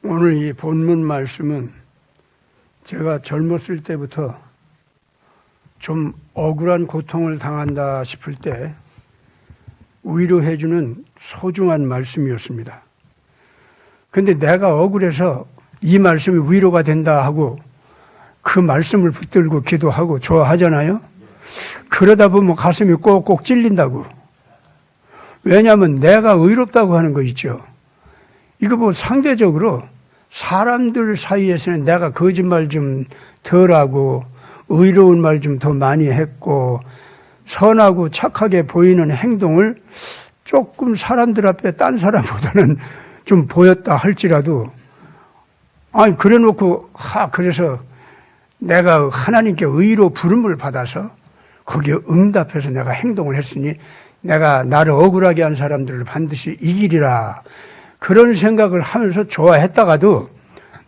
오늘 이 본문 말씀은 제가 젊었을 때부터 좀 억울한 고통을 당한다 싶을 때 위로해주는 소중한 말씀이었습니다. 그런데 내가 억울해서 이 말씀이 위로가 된다 하고 그 말씀을 붙들고 기도하고 좋아하잖아요. 그러다 보면 가슴이 꼭꼭 찔린다고. 왜냐하면 내가 의롭다고 하는 거 있죠. 이거 뭐 상대적으로 사람들 사이에서는 내가 거짓말 좀 덜하고 의로운 말 좀 더 많이 했고 선하고 착하게 보이는 행동을 조금 사람들 앞에 딴 사람보다는 좀 보였다 할지라도 아니 그래 놓고 그래서 내가 하나님께 의로 부름을 받아서 거기에 응답해서 내가 행동을 했으니 내가 나를 억울하게 한 사람들을 반드시 이기리라 그런 생각을 하면서 좋아했다가도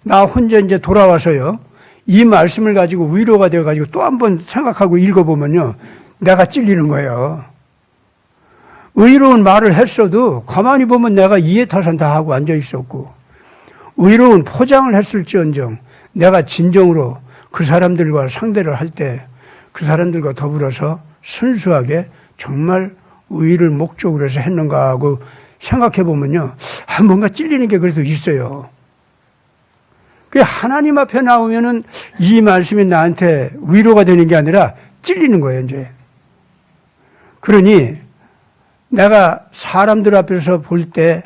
나 혼자 이제 돌아와서요 이 말씀을 가지고 위로가 되어가지고 또 한 번 생각하고 읽어보면요 내가 찔리는 거예요. 의로운 말을 했어도 가만히 보면 내가 이해타산 다 하고 앉아 있었고 의로운 포장을 했을지언정 내가 진정으로 그 사람들과 상대를 할 때 그 사람들과 더불어서 순수하게 정말 의를 목적으로 해서 했는가 하고 생각해 보면요 뭔가 찔리는 게 그래도 있어요. 그 하나님 앞에 나오면은 이 말씀이 나한테 위로가 되는 게 아니라 찔리는 거예요, 이제. 그러니 내가 사람들 앞에서 볼 때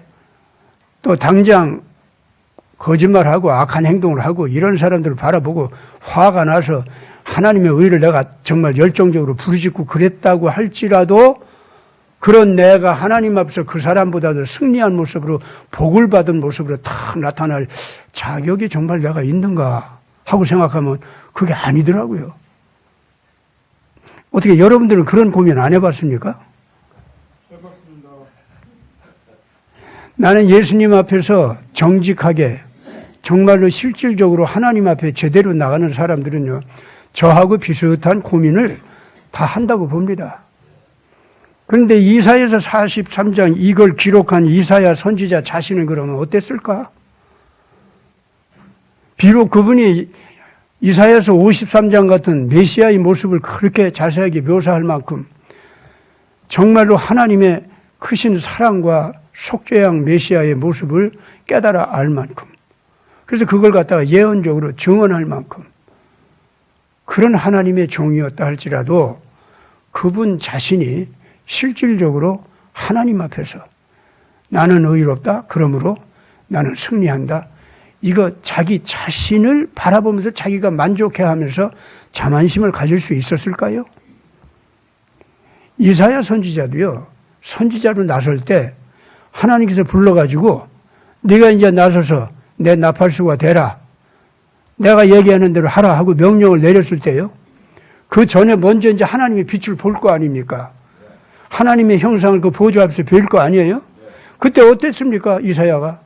또 당장 거짓말하고 악한 행동을 하고 이런 사람들을 바라보고 화가 나서 하나님의 의를 내가 정말 열정적으로 부르짖고 그랬다고 할지라도 그런 내가 하나님 앞에서 그 사람보다도 승리한 모습으로 복을 받은 모습으로 탁 나타날 자격이 정말 내가 있는가 하고 생각하면 그게 아니더라고요. 어떻게 여러분들은 그런 고민 안 해봤습니까? 해봤습니다. 나는 예수님 앞에서 정직하게 정말로 실질적으로 하나님 앞에 제대로 나가는 사람들은요 저하고 비슷한 고민을 다 한다고 봅니다. 그런데 이사야서 43장 이걸 기록한 이사야 선지자 자신은 그러면 어땠을까? 비록 그분이 이사야서 53장 같은 메시아의 모습을 그렇게 자세하게 묘사할 만큼 정말로 하나님의 크신 사랑과 속죄양 메시아의 모습을 깨달아 알 만큼 그래서 그걸 갖다가 예언적으로 증언할 만큼 그런 하나님의 종이었다 할지라도 그분 자신이 실질적으로 하나님 앞에서 나는 의롭다. 그러므로 나는 승리한다. 이거 자기 자신을 바라보면서 자기가 만족해하면서 자만심을 가질 수 있었을까요? 이사야 선지자도요. 선지자로 나설 때 하나님께서 불러가지고 네가 이제 나서서 내 나팔수가 되라. 내가 얘기하는 대로 하라 하고 명령을 내렸을 때요. 그 전에 먼저 이제 하나님의 빛을 볼 거 아닙니까? 하나님의 형상을 그 보좌 앞에서 뵐 거 아니에요? 그때 어땠습니까? 이사야가.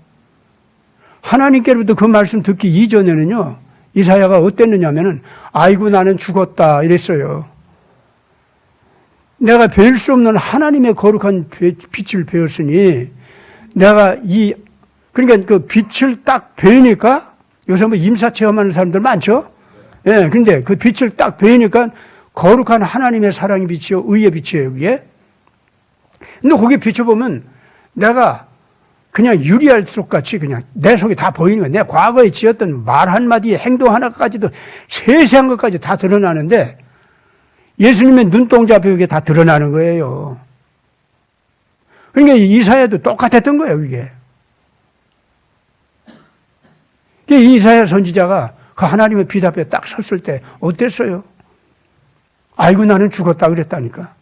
하나님께로부터 그 말씀 듣기 이전에는요. 이사야가 어땠느냐면은 아이고 나는 죽었다 이랬어요. 내가 뵐 수 없는 하나님의 거룩한 빛을 배웠으니 내가 그러니까 그 빛을 딱 배우니까 요새 뭐 임사 체험하는 사람들 많죠? 예, 근데 그 빛을 딱 배우니까 거룩한 하나님의 사랑의 빛이요, 의의 빛이에요, 그게. 근데 거기 비춰보면 내가 그냥 유리알 속같이 그냥 내 속이 다 보이는 거야. 내 과거에 지었던 말 한마디, 행동 하나까지도 세세한 것까지 다 드러나는데 예수님의 눈동자 벽에 다 드러나는 거예요. 그러니까 이사야도 똑같았던 거예요, 이게. 이사야 선지자가 그 하나님의 빛 앞에 딱 섰을 때 어땠어요? 아이고 나는 죽었다 그랬다니까.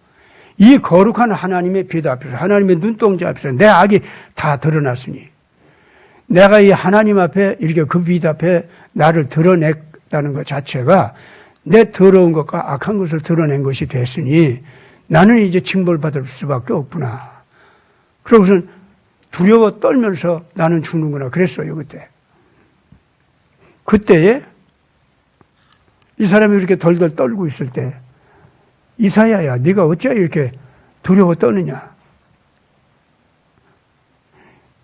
이 거룩한 하나님의 빛 앞에서 하나님의 눈동자 앞에서 내 악이 다 드러났으니 내가 이 하나님 앞에 이렇게 그 빛 앞에 나를 드러냈다는 것 자체가 내 더러운 것과 악한 것을 드러낸 것이 됐으니 나는 이제 징벌받을 수밖에 없구나. 그러고선 두려워 떨면서 나는 죽는구나 그랬어요 그때. 그때에 이 사람이 이렇게 덜덜 떨고 있을 때 이사야야 네가 어째 이렇게 두려워 떠느냐.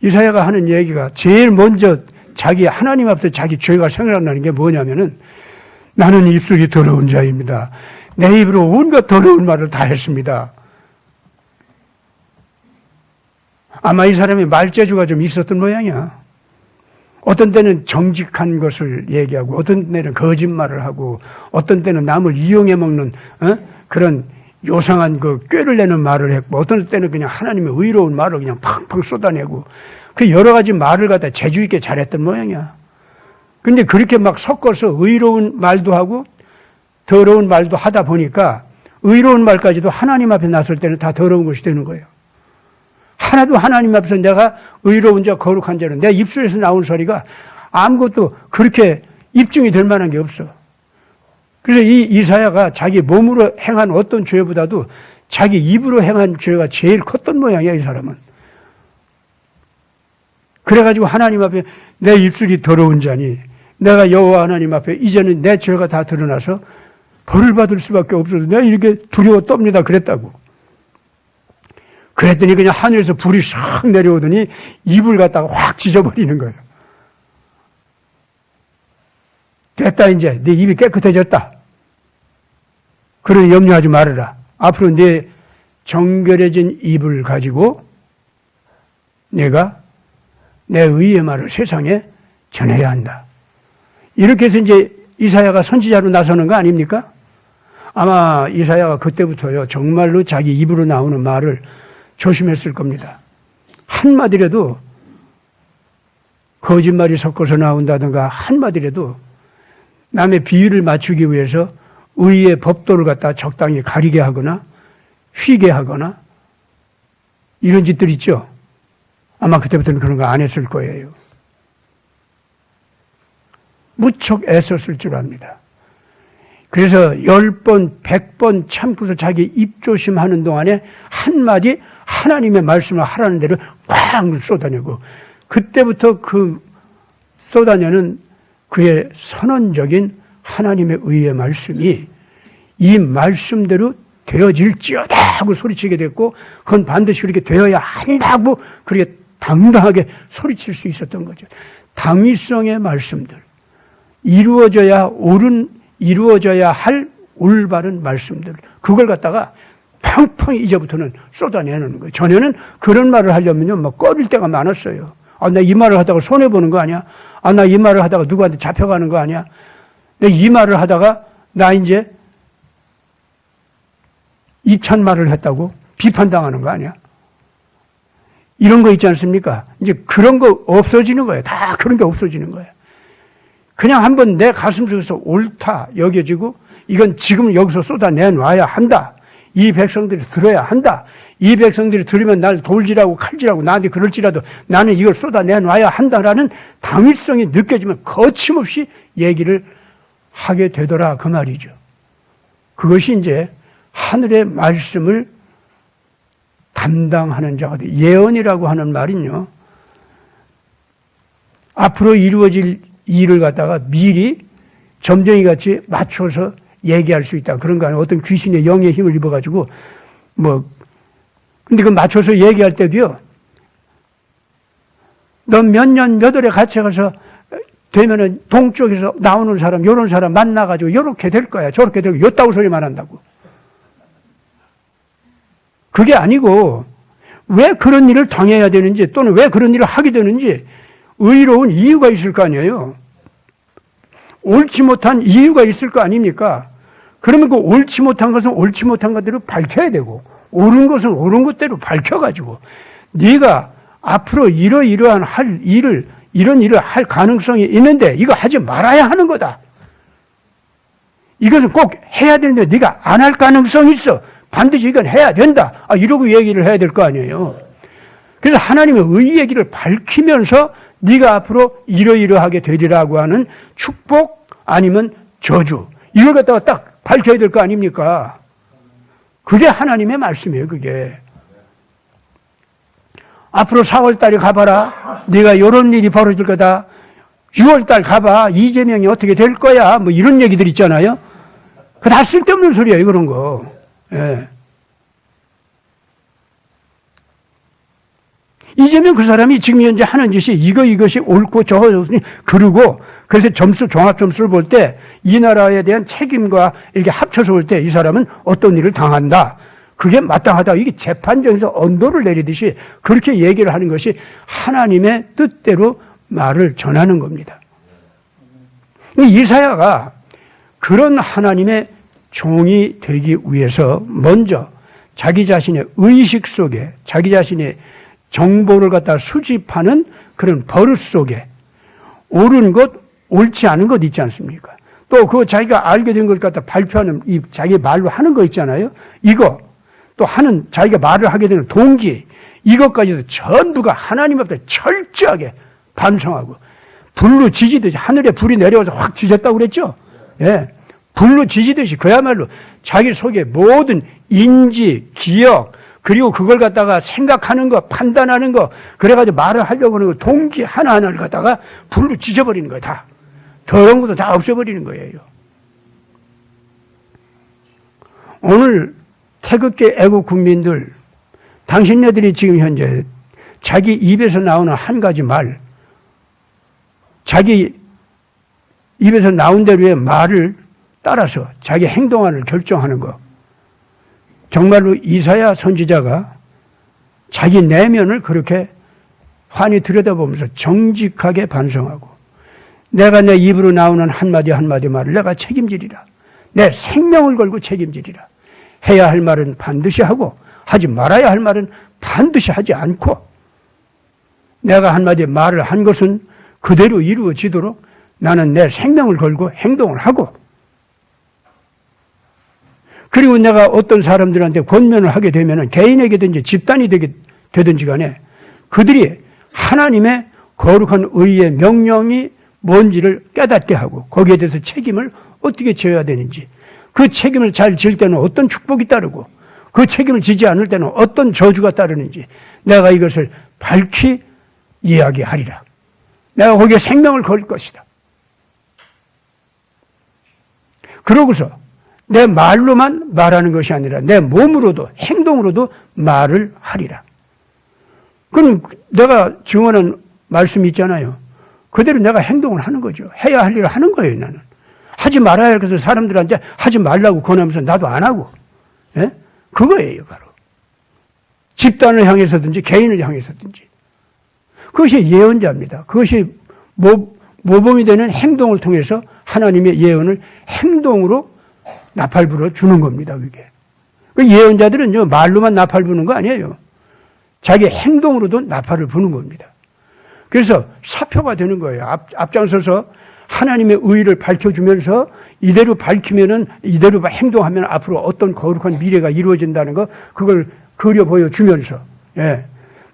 이사야가 하는 얘기가 제일 먼저 자기 하나님 앞에서 자기 죄가 생각나는 게 뭐냐면은 나는 입술이 더러운 자입니다. 내 입으로 온갖 더러운 말을 다 했습니다. 아마 이 사람이 말재주가 좀 있었던 모양이야. 어떤 때는 정직한 것을 얘기하고 어떤 때는 거짓말을 하고 어떤 때는 남을 이용해 먹는 그런 요상한 그 꾀를 내는 말을 했고 어떤 때는 그냥 하나님의 의로운 말을 그냥 팡팡 쏟아내고 그 여러 가지 말을 갖다 재주 있게 잘했던 모양이야. 근데 그렇게 막 섞어서 의로운 말도 하고 더러운 말도 하다 보니까 의로운 말까지도 하나님 앞에 나설 때는 다 더러운 것이 되는 거예요. 하나도 하나님 앞에서 내가 의로운 자 거룩한 자는 내 입술에서 나온 소리가 아무것도 그렇게 입증이 될 만한 게 없어. 그래서 이 이사야가 자기 몸으로 행한 어떤 죄보다도 자기 입으로 행한 죄가 제일 컸던 모양이야, 이 사람은. 그래가지고 하나님 앞에 내 입술이 더러운 자니 내가 여호와 하나님 앞에 이제는 내 죄가 다 드러나서 벌을 받을 수밖에 없어서 내가 이렇게 두려워 떱니다 그랬다고. 그랬더니 그냥 하늘에서 불이 싹 내려오더니 입을 갖다가 확 찢어버리는 거예요. 됐다 이제 네 입이 깨끗해졌다. 그러니 염려하지 말아라. 앞으로 네 정결해진 입을 가지고 내가 내 의의 말을 세상에 전해야 한다. 이렇게 해서 이제 이사야가 선지자로 나서는 거 아닙니까? 아마 이사야가 그때부터요 정말로 자기 입으로 나오는 말을 조심했을 겁니다. 한마디라도 거짓말이 섞어서 나온다든가 한마디라도 남의 비유를 맞추기 위해서 의의 법도를 갖다 적당히 가리게 하거나 휘게 하거나 이런 짓들 있죠. 아마 그때부터는 그런 거 안 했을 거예요. 무척 애썼을 줄 압니다. 그래서 10번, 100번 참고서 자기 입조심하는 동안에 한마디 하나님의 말씀을 하라는 대로 쾅 쏟아내고 그때부터 그 쏟아내는 그의 선언적인 하나님의 의의 말씀이 이 말씀대로 되어질지어다 하고 소리치게 됐고 그건 반드시 그렇게 되어야 한다고 그렇게 당당하게 소리칠 수 있었던 거죠. 당위성의 말씀들, 이루어져야 할 올바른 말씀들, 그걸 갖다가 팡팡 이제부터는 쏟아내는 거예요. 전에는 그런 말을 하려면요, 막 꺼릴 때가 많았어요. 아, 나 이 말을 하다가 손해보는 거 아니야? 아, 나 이 말을 하다가 누구한테 잡혀가는 거 아니야? 내가 이 말을 하다가 나 이제 이찬 말을 했다고 비판당하는 거 아니야? 이런 거 있지 않습니까? 이제 그런 거 없어지는 거예요. 다 그런 게 없어지는 거예요. 그냥 한번 내 가슴 속에서 옳다 여겨지고 이건 지금 여기서 쏟아내놔야 한다. 이 백성들이 들어야 한다. 이 백성들이 들으면 날 돌질하고 칼질하고 나한테 그럴지라도 나는 이걸 쏟아내놔야 한다라는 당위성이 느껴지면 거침없이 얘기를 하게 되더라 그 말이죠. 그것이 이제 하늘의 말씀을 담당하는 자가 돼. 예언이라고 하는 말은요. 앞으로 이루어질 일을 갖다가 미리 점쟁이 같이 맞춰서 얘기할 수 있다. 그런 거 아니에요. 어떤 귀신의 영의 힘을 입어가지고 근데 그 맞춰서 얘기할 때도요. 너 몇 년 몇 월에 같이 가서 되면은 동쪽에서 나오는 사람, 요런 사람 만나가지고 요렇게 될 거야. 저렇게 되고 요따구 소리만 한다고. 그게 아니고 왜 그런 일을 당해야 되는지 또는 왜 그런 일을 하게 되는지 의로운 이유가 있을 거 아니에요. 옳지 못한 이유가 있을 거 아닙니까? 그러면 그 옳지 못한 것은 옳지 못한 것대로 밝혀야 되고 옳은 것은 옳은 것대로 밝혀가지고 네가 앞으로 이러이러한 이런 일을 할 가능성이 있는데 이거 하지 말아야 하는 거다. 이것은 꼭 해야 되는데 네가 안 할 가능성이 있어. 반드시 이건 해야 된다. 이러고 얘기를 해야 될 거 아니에요. 그래서 하나님의 의 얘기를 밝히면서 네가 앞으로 이러이러하게 되리라고 하는 축복 아니면 저주 이걸 갖다가 딱 밝혀야 될 거 아닙니까? 그게 하나님의 말씀이에요. 그게. 앞으로 4월달에 가봐라. 네가 이런 일이 벌어질 거다. 6월달 가봐. 이재명이 어떻게 될 거야. 뭐 이런 얘기들 있잖아요. 그거 다 쓸데없는 소리예요. 그런 거. 예. 이제면 그 사람이 지금 현재 하는 짓이 이것이 옳고 저것이 그러고 그래서 종합 점수를 볼 때 이 나라에 대한 책임과 이렇게 합쳐서 볼 때 이 사람은 어떤 일을 당한다. 그게 마땅하다. 이게 재판정에서 언도를 내리듯이 그렇게 얘기를 하는 것이 하나님의 뜻대로 말을 전하는 겁니다. 이사야가 그런 하나님의 종이 되기 위해서 먼저 자기 자신의 의식 속에 자기 자신의 정보를 갖다 수집하는 그런 버릇 속에 옳은 것, 옳지 않은 것 있지 않습니까? 또 그 자기가 알게 된 걸 갖다 발표하는 이 자기 말로 하는 거 있잖아요. 이거 또 하는 자기가 말을 하게 되는 동기 이것까지도 전부가 하나님 앞에 철저하게 반성하고 불로 지지듯이 하늘에 불이 내려와서 확 지졌다고 그랬죠. 예, 불로 지지듯이 그야말로 자기 속에 모든 인지, 기억 그리고 그걸 갖다가 생각하는 거, 판단하는 거 그래가지고 말을 하려고 하는 거 동기 하나하나를 갖다가 불로 지져버리는 거예요. 다. 더러운 것도 다 없애버리는 거예요. 오늘 태극기 애국 국민들 당신네들이 지금 현재 자기 입에서 나오는 한 가지 말 자기 입에서 나온 대로의 말을 따라서 자기 행동안을 결정하는 거 정말로 이사야 선지자가 자기 내면을 그렇게 환히 들여다보면서 정직하게 반성하고 내가 내 입으로 나오는 한마디 한마디 말을 내가 책임지리라. 내 생명을 걸고 책임지리라. 해야 할 말은 반드시 하고 하지 말아야 할 말은 반드시 하지 않고 내가 한마디 말을 한 것은 그대로 이루어지도록 나는 내 생명을 걸고 행동을 하고 그리고 내가 어떤 사람들한테 권면을 하게 되면 개인에게든지 집단이 되든지 간에 그들이 하나님의 거룩한 의의 명령이 뭔지를 깨닫게 하고 거기에 대해서 책임을 어떻게 져야 되는지 그 책임을 잘 질 때는 어떤 축복이 따르고 그 책임을 지지 않을 때는 어떤 저주가 따르는지 내가 이것을 밝히 이야기하리라. 내가 거기에 생명을 걸 것이다. 그러고서 내 말로만 말하는 것이 아니라 내 몸으로도 행동으로도 말을 하리라. 그럼 내가 증언한 말씀이 있잖아요. 그대로 내가 행동을 하는 거죠. 해야 할 일을 하는 거예요, 나는. 하지 말아야 할 것을 사람들한테 하지 말라고 권하면서 나도 안 하고. 예? 그거예요, 바로. 집단을 향해서든지 개인을 향해서든지. 그것이 예언자입니다. 그것이 모범이 되는 행동을 통해서 하나님의 예언을 행동으로 나팔 불어 주는 겁니다, 그게. 예언자들은요, 말로만 나팔 부는 거 아니에요. 자기 행동으로도 나팔을 부는 겁니다. 그래서 사표가 되는 거예요. 앞장서서 하나님의 의의를 밝혀주면서 이대로 밝히면은 이대로 행동하면 앞으로 어떤 거룩한 미래가 이루어진다는 거 그걸 그려 보여주면서 예.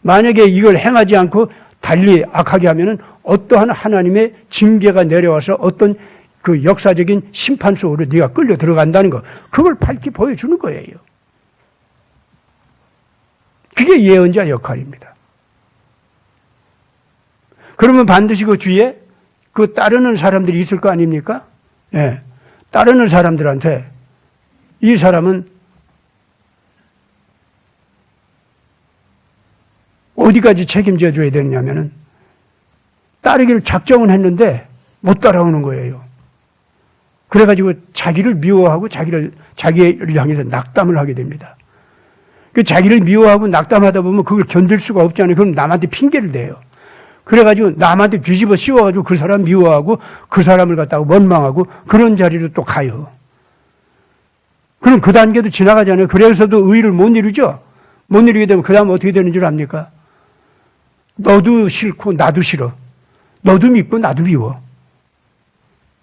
만약에 이걸 행하지 않고 달리 악하게 하면은 어떠한 하나님의 징계가 내려와서 어떤 그 역사적인 심판 속으로 네가 끌려 들어간다는 거 그걸 밝히 보여주는 거예요. 그게 예언자 역할입니다. 그러면 반드시 그 뒤에 그 따르는 사람들이 있을 거 아닙니까? 예. 따르는 사람들한테 이 사람은 어디까지 책임져 줘야 되느냐면은 따르기를 작정은 했는데 못 따라오는 거예요. 그래가지고 자기를 미워하고 자기를 향해서 낙담을 하게 됩니다. 그 자기를 미워하고 낙담하다 보면 그걸 견딜 수가 없잖아요. 그럼 남한테 핑계를 대요. 그래가지고 남한테 뒤집어 씌워가지고 그 사람 미워하고 그 사람을 갖다가 원망하고 그런 자리로 또 가요. 그럼 그 단계도 지나가잖아요. 그래서도 의의를 못 이루죠. 못 이루게 되면 그 다음 어떻게 되는 줄 압니까? 너도 싫고 나도 싫어. 너도 믿고 나도 미워.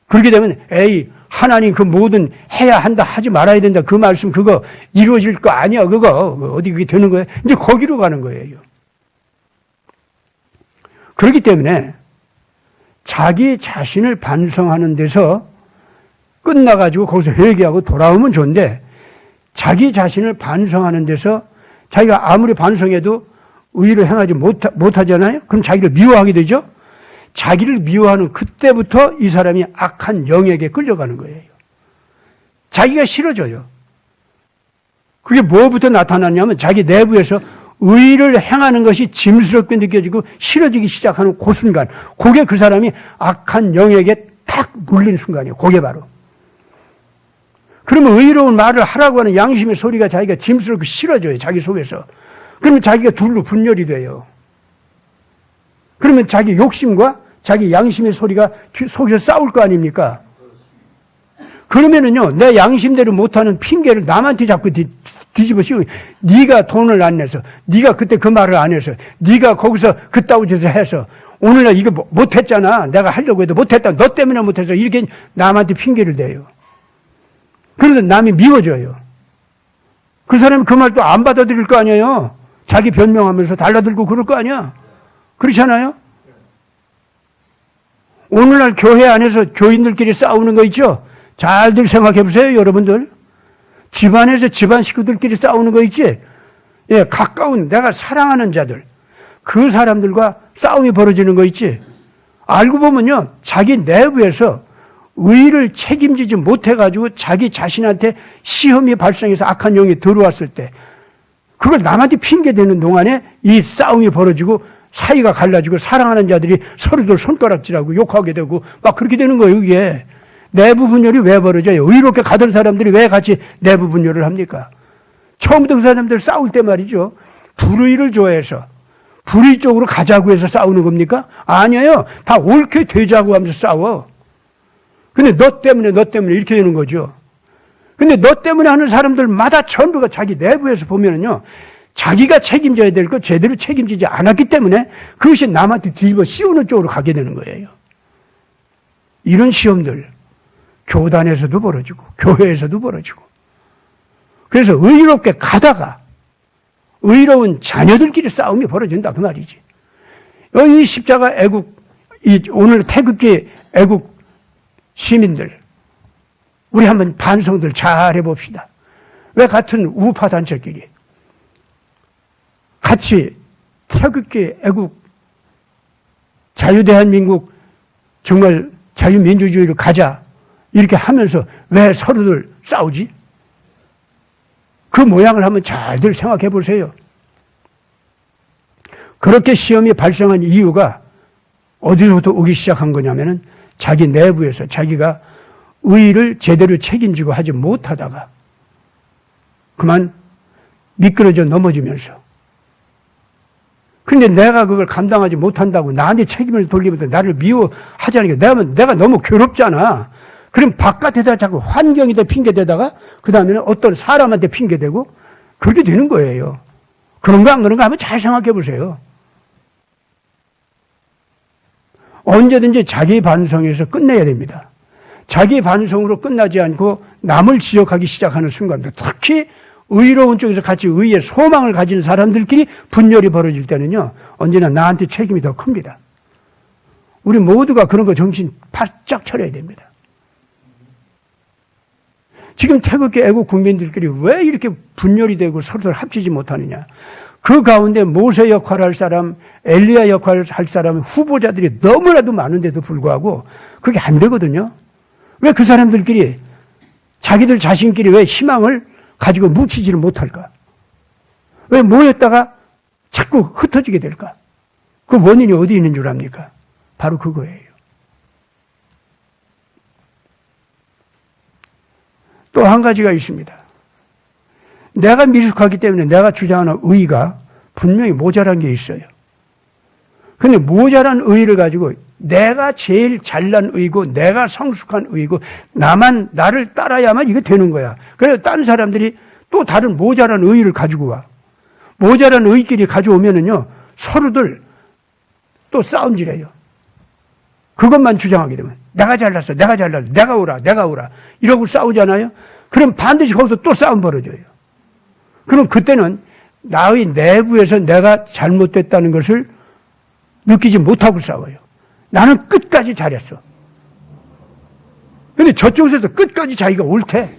그렇게 되면 에이 하나님 그 모든 해야 한다 하지 말아야 된다 그 말씀 그거 이루어질 거 아니야 그거 어디 그게 되는 거예요. 이제 거기로 가는 거예요. 그렇기 때문에 자기 자신을 반성하는 데서 끝나가지고 거기서 회개하고 돌아오면 좋은데 자기 자신을 반성하는 데서 자기가 아무리 반성해도 의의를 행하지 못하잖아요. 그럼 자기를 미워하게 되죠. 자기를 미워하는 그때부터 이 사람이 악한 영에게 끌려가는 거예요. 자기가 싫어져요. 그게 뭐부터 나타났냐면 자기 내부에서 의를 행하는 것이 짐스럽게 느껴지고 싫어지기 시작하는 그 순간, 그게 그 사람이 악한 영에게 탁 물린 순간이에요. 그게 바로. 그러면 의로운 말을 하라고 하는 양심의 소리가 자기가 짐스럽고 싫어져요. 자기 속에서. 그러면 자기가 둘로 분열이 돼요. 그러면 자기 욕심과 자기 양심의 소리가 속에서 싸울 거 아닙니까? 그러면은요, 내 양심대로 못하는 핑계를 남한테 자꾸 뒤집어 씌우고, 네가 돈을 안 내서, 네가 그때 그 말을 안 해서, 네가 거기서 그따위 짓을 해서, 오늘날 이거 못했잖아. 내가 하려고 해도 못했다. 너 때문에 못해서 이렇게 남한테 핑계를 대요. 그래서 남이 미워져요. 그 사람이 그 말도 안 받아들일 거 아니에요. 자기 변명하면서 달라들고 그럴 거 아니야. 그렇잖아요? 오늘날 교회 안에서 교인들끼리 싸우는 거 있죠? 잘들 생각해 보세요, 여러분들. 집안에서 집안 식구들끼리 싸우는 거 있지? 예, 가까운 내가 사랑하는 자들, 그 사람들과 싸움이 벌어지는 거 있지? 알고 보면요, 자기 내부에서 의를 책임지지 못해가지고 자기 자신한테 시험이 발생해서 악한 영이 들어왔을 때, 그걸 남한테 핑계대는 동안에 이 싸움이 벌어지고 사이가 갈라지고 사랑하는 자들이 서로들 손가락질하고 욕하게 되고 막 그렇게 되는 거예요, 이게. 내부 분열이 왜 벌어져요? 의롭게 가던 사람들이 왜 같이 내부 분열을 합니까? 처음부터 그 사람들 싸울 때 말이죠. 불의를 좋아해서 불의 쪽으로 가자고 해서 싸우는 겁니까? 아니에요. 다 옳게 되자고 하면서 싸워. 근데 너 때문에 이렇게 되는 거죠. 근데 너 때문에 하는 사람들마다 전부가 자기 내부에서 보면은요, 자기가 책임져야 될 거 제대로 책임지지 않았기 때문에 그것이 남한테 뒤집어 씌우는 쪽으로 가게 되는 거예요. 이런 시험들 교단에서도 벌어지고 교회에서도 벌어지고, 그래서 의롭게 가다가 의로운 자녀들끼리 싸움이 벌어진다 그 말이지. 이 십자가 애국, 오늘 태극기 애국 시민들, 우리 한번 반성들 잘 해봅시다. 왜 같은 우파 단체끼리 같이 태극기 애국 자유대한민국 정말 자유민주주의로 가자 이렇게 하면서 왜 서로들 싸우지? 그 모양을 한번 잘들 생각해 보세요. 그렇게 시험이 발생한 이유가 어디서부터 오기 시작한 거냐면은 자기 내부에서 자기가 의의를 제대로 책임지고 하지 못하다가 그만 미끄러져 넘어지면서, 근데 내가 그걸 감당하지 못한다고 나한테 책임을 돌리면서 나를 미워하지 않으니까 내가 너무 괴롭잖아. 그럼 바깥에다 자꾸 환경에다 핑계대다가 그 다음에는 어떤 사람한테 핑계대고 그렇게 되는 거예요. 그런가 안 그런가 한번 잘 생각해 보세요. 언제든지 자기 반성에서 끝내야 됩니다. 자기 반성으로 끝나지 않고 남을 지적하기 시작하는 순간부터, 특히 의로운 쪽에서 같이 의의 소망을 가진 사람들끼리 분열이 벌어질 때는요, 언제나 나한테 책임이 더 큽니다. 우리 모두가 그런 거 정신 바짝 차려야 됩니다. 지금 태극기 애국 국민들끼리 왜 이렇게 분열이 되고 서로들 합치지 못하느냐. 그 가운데 모세 역할을 할 사람, 엘리야 역할을 할 사람, 후보자들이 너무나도 많은데도 불구하고 그게 안 되거든요. 왜 그 사람들끼리 자기들 자신끼리 왜 희망을 가지고 뭉치지를 못할까? 왜 모였다가 자꾸 흩어지게 될까? 그 원인이 어디 있는 줄 압니까? 바로 그거예요. 또 한 가지가 있습니다. 내가 미숙하기 때문에 내가 주장하는 의의가 분명히 모자란 게 있어요. 근데 모자란 의의를 가지고 내가 제일 잘난 의의고 내가 성숙한 의의고 나를 따라야만 이게 되는 거야. 그래서 다른 사람들이 또 다른 모자란 의의를 가지고 와. 모자란 의의끼리 가져오면은요, 서로들 또 싸움질해요. 그것만 주장하게 되면 내가 잘났어, 내가 오라 이러고 싸우잖아요. 그럼 반드시 거기서 또 싸움 벌어져요. 그럼 그때는 나의 내부에서 내가 잘못됐다는 것을 느끼지 못하고 싸워요. 나는 끝까지 잘했어. 근데 저쪽에서 끝까지 자기가 옳대.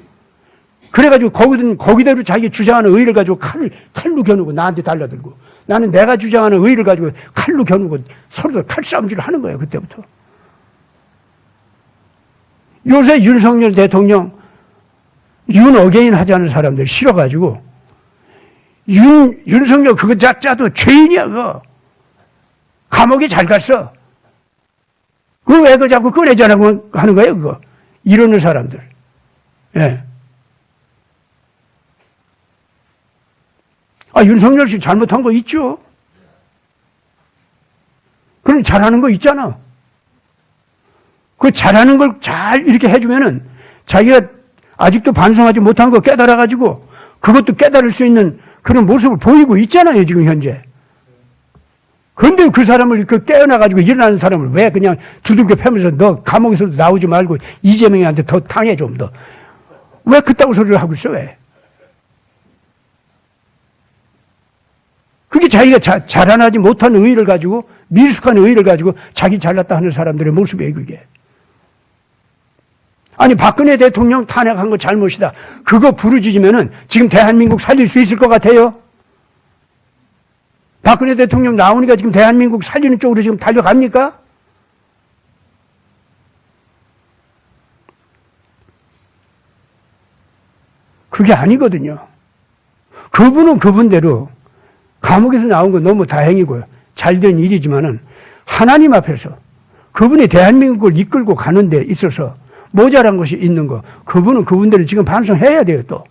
그래가지고 거기대로 자기 주장하는 의의를 가지고 칼로 겨누고 나한테 달라들고, 나는 내가 주장하는 의의를 가지고 칼로 겨누고 서로 칼싸움질을 하는 거예요, 그때부터. 요새 윤석열 대통령 윤어게인 하자는 사람들 싫어가지고 윤석열 그거 짜도 죄인이야, 그거. 감옥에 잘 갔어. 그거 왜 그 자꾸 꺼내자라고 하는 거예요, 그거. 이러는 사람들. 예. 윤석열 씨 잘못한 거 있죠? 그럼 잘하는 거 있잖아. 그 잘하는 걸 잘 이렇게 해주면은 자기가 아직도 반성하지 못한 거 깨달아가지고 그것도 깨달을 수 있는 그런 모습을 보이고 있잖아요, 지금 현재. 그런데 그 사람을 깨어나가지고 일어나는 사람을 왜 그냥 두들겨 패면서 너 감옥에서도 나오지 말고 이재명한테 더 당해 좀 더. 왜 그따구 소리를 하고 있어, 왜? 그게 자기가 자라나지 못한 의의를 가지고 미숙한 의의를 가지고 자기 잘났다 하는 사람들의 모습이에요, 그게. 아니, 박근혜 대통령 탄핵한 거 잘못이다. 그거 부르짖으면은 지금 대한민국 살릴 수 있을 것 같아요? 박근혜 대통령 나오니까 지금 대한민국 살리는 쪽으로 지금 달려갑니까? 그게 아니거든요. 그분은 그분대로 감옥에서 나온 건 너무 다행이고요. 잘된 일이지만은 하나님 앞에서 그분이 대한민국을 이끌고 가는 데 있어서 모자란 것이 있는 거, 그분은 그분대로 지금 반성해야 돼요, 또.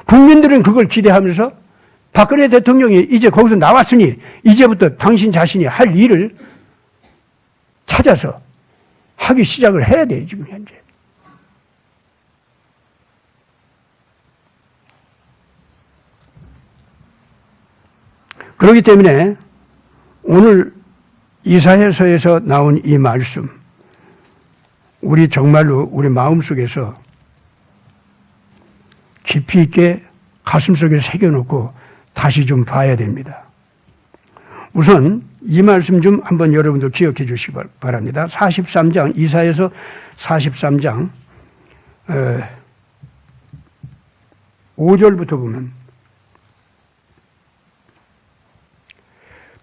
국민들은 그걸 기대하면서 박근혜 대통령이 이제 거기서 나왔으니 이제부터 당신 자신이 할 일을 찾아서 하기 시작을 해야 돼요, 지금 현재. 그렇기 때문에 오늘 이사야서에서 나온 이 말씀, 우리 정말로 우리 마음속에서 깊이 있게 가슴속에 새겨놓고 다시 좀 봐야 됩니다. 우선 이 말씀 좀 한번 여러분도 기억해 주시기 바랍니다. 43장, 이사야서 43장 5절부터 보면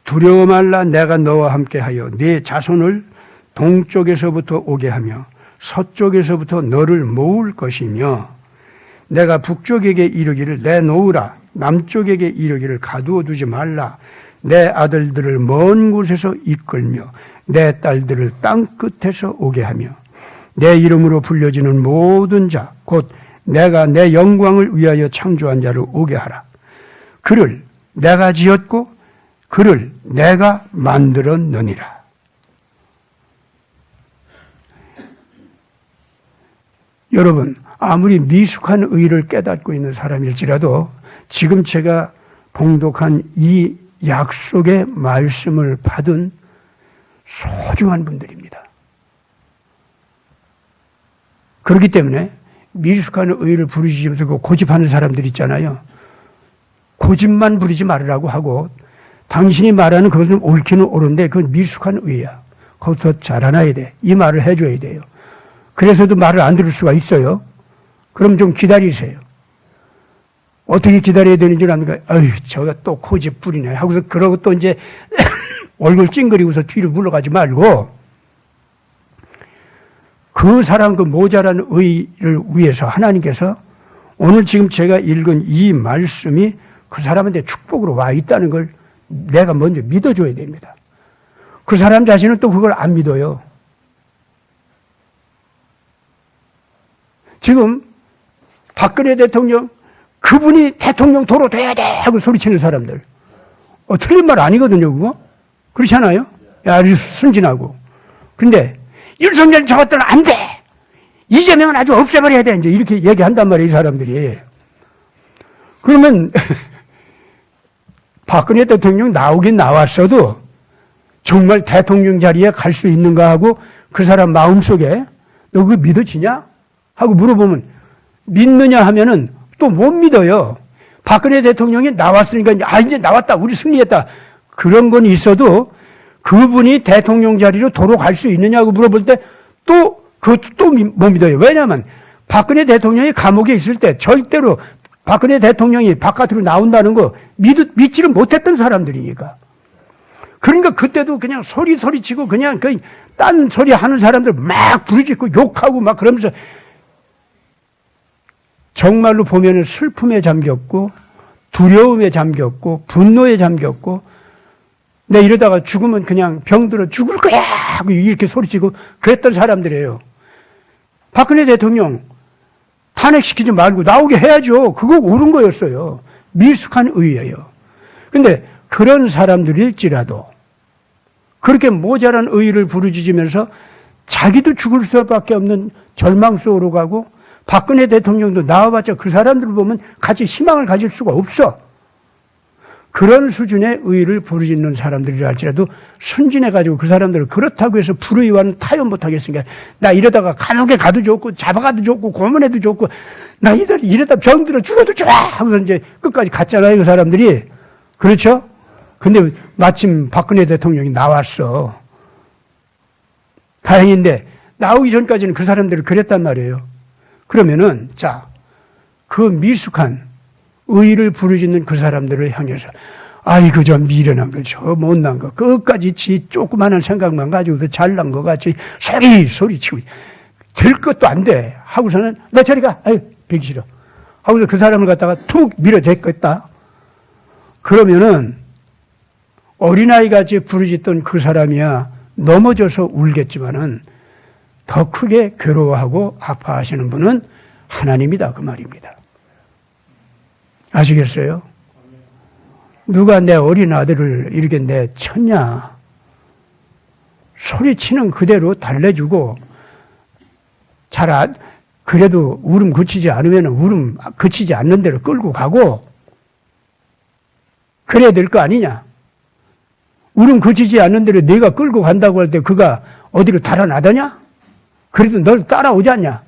두려워 말라, 내가 너와 함께하여 네 자손을 동쪽에서부터 오게 하며 서쪽에서부터 너를 모을 것이며 내가 북쪽에게 이르기를 내놓으라, 남쪽에게 이르기를 가두어 두지 말라. 내 아들들을 먼 곳에서 이끌며 내 딸들을 땅 끝에서 오게 하며 내 이름으로 불려지는 모든 자 곧 내가 내 영광을 위하여 창조한 자를 오게 하라. 그를 내가 지었고 그를 내가 만들었느니라. 여러분, 아무리 미숙한 의의를 깨닫고 있는 사람일지라도 지금 제가 봉독한 이 약속의 말씀을 받은 소중한 분들입니다. 그렇기 때문에 미숙한 의의를 부르짖으면서 고집하는 사람들 있잖아요. 고집만 부리지 말으라고 하고 당신이 말하는 그것은 옳기는 옳은데 그건 미숙한 의의야. 거기서 자라나야 돼. 이 말을 해줘야 돼요. 그래서도 말을 안 들을 수가 있어요. 그럼 좀 기다리세요. 어떻게 기다려야 되는지 압니까? 어휴, 저가 또 고집 부리네 하고서 그러고 또 이제 얼굴 찡그리고서 뒤로 물러가지 말고 그 사람 그 모자란 의의를 위해서 하나님께서 오늘 지금 제가 읽은 이 말씀이 그 사람한테 축복으로 와 있다는 걸 내가 먼저 믿어줘야 됩니다. 그 사람 자신은 또 그걸 안 믿어요. 지금 박근혜 대통령 그분이 대통령 도로 돼야 돼 하고 소리치는 사람들 틀린 말 아니거든요, 그거? 그렇지 않아요? 아주 순진하고. 근데 윤석열 저것들은 안 돼. 이재명은 아주 없애버려야 돼. 이제 이렇게 얘기한단 말이에요, 이 사람들이. 그러면 박근혜 대통령 나오긴 나왔어도 정말 대통령 자리에 갈 수 있는가 하고 그 사람 마음속에 너 그거 믿어지냐? 하고 물어보면 믿느냐 하면은 또 못 믿어요. 박근혜 대통령이 나왔으니까 이제 나왔다. 우리 승리했다. 그런 건 있어도 그분이 대통령 자리로 도로 갈 수 있느냐고 물어볼 때 또 그것도 또 못 믿어요. 왜냐하면 박근혜 대통령이 감옥에 있을 때 절대로 박근혜 대통령이 바깥으로 나온다는 거 믿지를 못했던 사람들이니까. 그러니까 그때도 그냥 소리치고 그냥 딴 소리 하는 사람들 막 부르짖고 욕하고 막 그러면서 정말로 보면은 슬픔에 잠겼고 두려움에 잠겼고 분노에 잠겼고 내 이러다가 죽으면 그냥 병들어 죽을 거야 하고 이렇게 소리치고 그랬던 사람들이에요. 박근혜 대통령 탄핵시키지 말고 나오게 해야죠. 그거 옳은 거였어요. 미숙한 의예요. 근데 그런 사람들일지라도 그렇게 모자란 의의를 부르짖으면서 자기도 죽을 수밖에 없는 절망 속으로 가고 박근혜 대통령도 나와봤자 그 사람들을 보면 같이 희망을 가질 수가 없어. 그런 수준의 의의를 부르짖는 사람들이라 할지라도 순진해가지고 그 사람들을 그렇다고 해서 불의와는 타협 못하겠으니까 나 이러다가 감옥에 가도 좋고 잡아가도 좋고 고문해도 좋고 나 이러다 병들어 죽어도 좋아 하면서 이제 끝까지 갔잖아요. 그 사람들이. 그렇죠? 근데 마침 박근혜 대통령이 나왔어. 다행인데 나오기 전까지는 그 사람들이 그랬단 말이에요. 그러면은 자, 그 미숙한 의의를 부르짖는 그 사람들을 향해서 아이고 저 미련한 거, 저 못난 거, 끝까지 지 조그마한 생각만 가지고 잘난 거 같이 소리치고 될 것도 안 돼 하고서는 나 저리 가, 아유 배기 싫어 하고서 그 사람을 갖다가 툭 밀어댔겠다. 그러면은 어린아이같이 부르짖던 그 사람이야 넘어져서 울겠지만은 더 크게 괴로워하고 아파하시는 분은 하나님이다 그 말입니다. 아시겠어요? 누가 내 어린 아들을 이렇게 내쳤냐? 소리치는 그대로 달래주고 그래도 울음 그치지 않으면 울음 그치지 않는 대로 끌고 가고 그래야 될 거 아니냐? 울음 그치지 않는 대로 네가 끌고 간다고 할 때 그가 어디로 달아나더냐? 그래도 널 따라오지 않냐?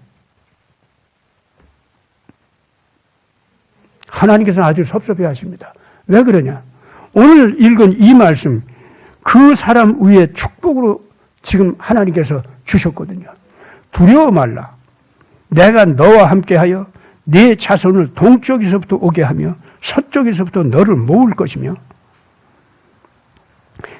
하나님께서는 아주 섭섭해 하십니다. 왜 그러냐? 오늘 읽은 이 말씀, 그 사람 위에 축복으로 지금 하나님께서 주셨거든요. 두려워 말라. 내가 너와 함께하여 네 자손을 동쪽에서부터 오게 하며 서쪽에서부터 너를 모을 것이며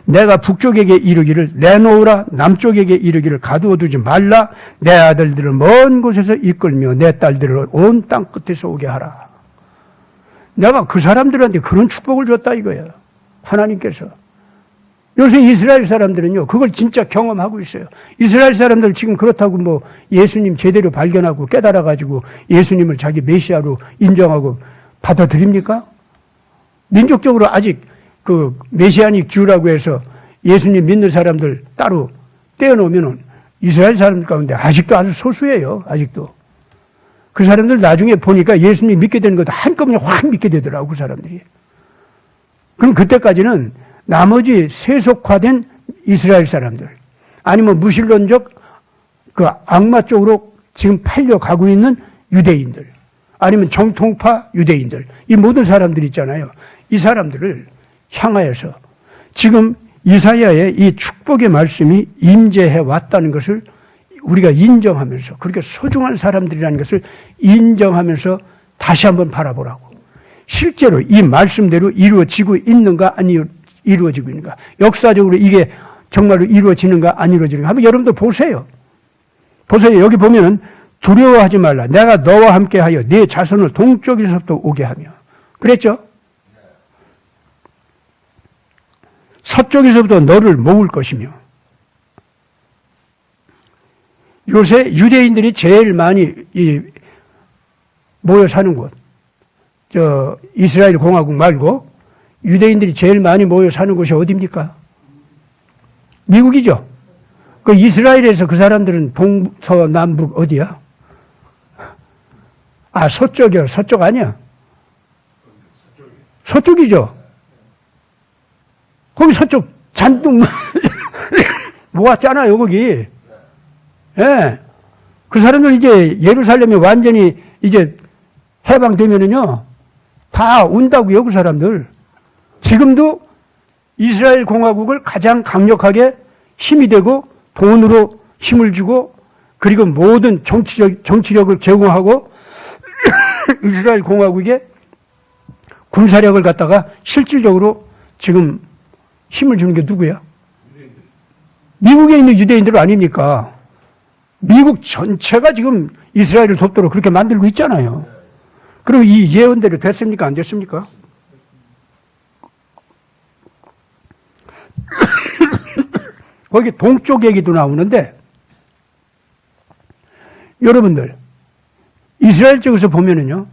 내가 북쪽에게 이르기를 내놓으라 남쪽에게 이르기를 가두어 두지 말라 내 아들들을 먼 곳에서 이끌며 내 딸들을 온 땅 끝에서 오게 하라. 내가 그 사람들한테 그런 축복을 줬다 이거야. 하나님께서. 요새 이스라엘 사람들은요, 그걸 진짜 경험하고 있어요. 이스라엘 사람들 지금 그렇다고 뭐 예수님 제대로 발견하고 깨달아가지고 예수님을 자기 메시아로 인정하고 받아들입니까? 민족적으로 아직 그 메시아닉 주라고 해서 예수님 믿는 사람들 따로 떼어놓으면 이스라엘 사람들 가운데 아직도 아주 소수예요. 아직도. 그 사람들 나중에 보니까 예수님 믿게 되는 것도 한꺼번에 확 믿게 되더라고, 그 사람들이. 그럼 그때까지는 나머지 세속화된 이스라엘 사람들, 아니면 무신론적 그 악마 쪽으로 지금 팔려가고 있는 유대인들, 아니면 정통파 유대인들, 이 모든 사람들 있잖아요. 이 사람들을 향하여서 지금 이사야의 이 축복의 말씀이 임재해 왔다는 것을 우리가 인정하면서, 그렇게 소중한 사람들이라는 것을 인정하면서 다시 한번 바라보라고. 실제로 이 말씀대로 이루어지고 있는가 안 이루어지고 있는가, 역사적으로 이게 정말로 이루어지는가 안 이루어지는가 한번 여러분들 보세요. 여기 보면은 두려워하지 말라. 내가 너와 함께하여 네 자손을 동쪽에서부터 오게 하며. 그랬죠? 서쪽에서부터 너를 모을 것이며. 요새 유대인들이 제일 많이 모여 사는 곳, 이스라엘 공화국 말고 유대인들이 제일 많이 모여 사는 곳이 어디입니까? 미국이죠. 그 이스라엘에서 그 사람들은 동서남북 어디야? 아, 서쪽이요. 서쪽 아니야? 서쪽이죠. 거기 서쪽 잔뜩 모았잖아요, 거기. 예. 그 사람들 이제 예루살렘이 완전히 이제 해방되면은요, 다 온다고요, 그 사람들. 지금도 이스라엘 공화국을 가장 강력하게 힘이 되고 돈으로 힘을 주고 그리고 모든 정치력을 제공하고 이스라엘 공화국에 군사력을 갖다가 실질적으로 지금 힘을 주는 게 누구야? 미국에 있는 유대인들 아닙니까? 미국 전체가 지금 이스라엘을 돕도록 그렇게 만들고 있잖아요. 그럼 이 예언대로 됐습니까? 안 됐습니까? 거기 동쪽 얘기도 나오는데, 여러분들, 이스라엘 쪽에서 보면은요,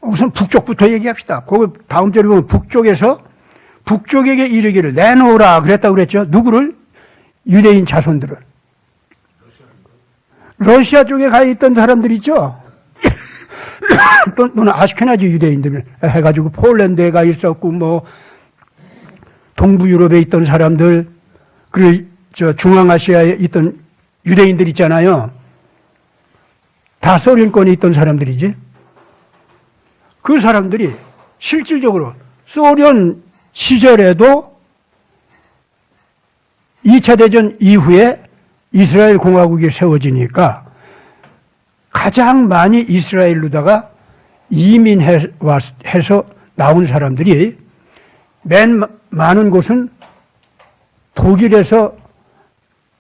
우선 북쪽부터 얘기합시다. 거기 다음 절에 보면 북쪽에게 이르기를 내놓으라 그랬다고 그랬죠. 누구를? 유대인 자손들을. 러시아 쪽에 가 있던 사람들 있죠. 또는 아시케나지 유대인들 해가지고 폴란드에 가 있었고, 뭐 동부 유럽에 있던 사람들, 그리고 중앙아시아에 있던 유대인들 있잖아요. 다 소련권에 있던 사람들이지. 그 사람들이 실질적으로 소련 시절에도 2차 대전 이후에 이스라엘 공화국이 세워지니까 가장 많이 이스라엘로다가 이민해서 나온 사람들이 맨 많은 곳은 독일에서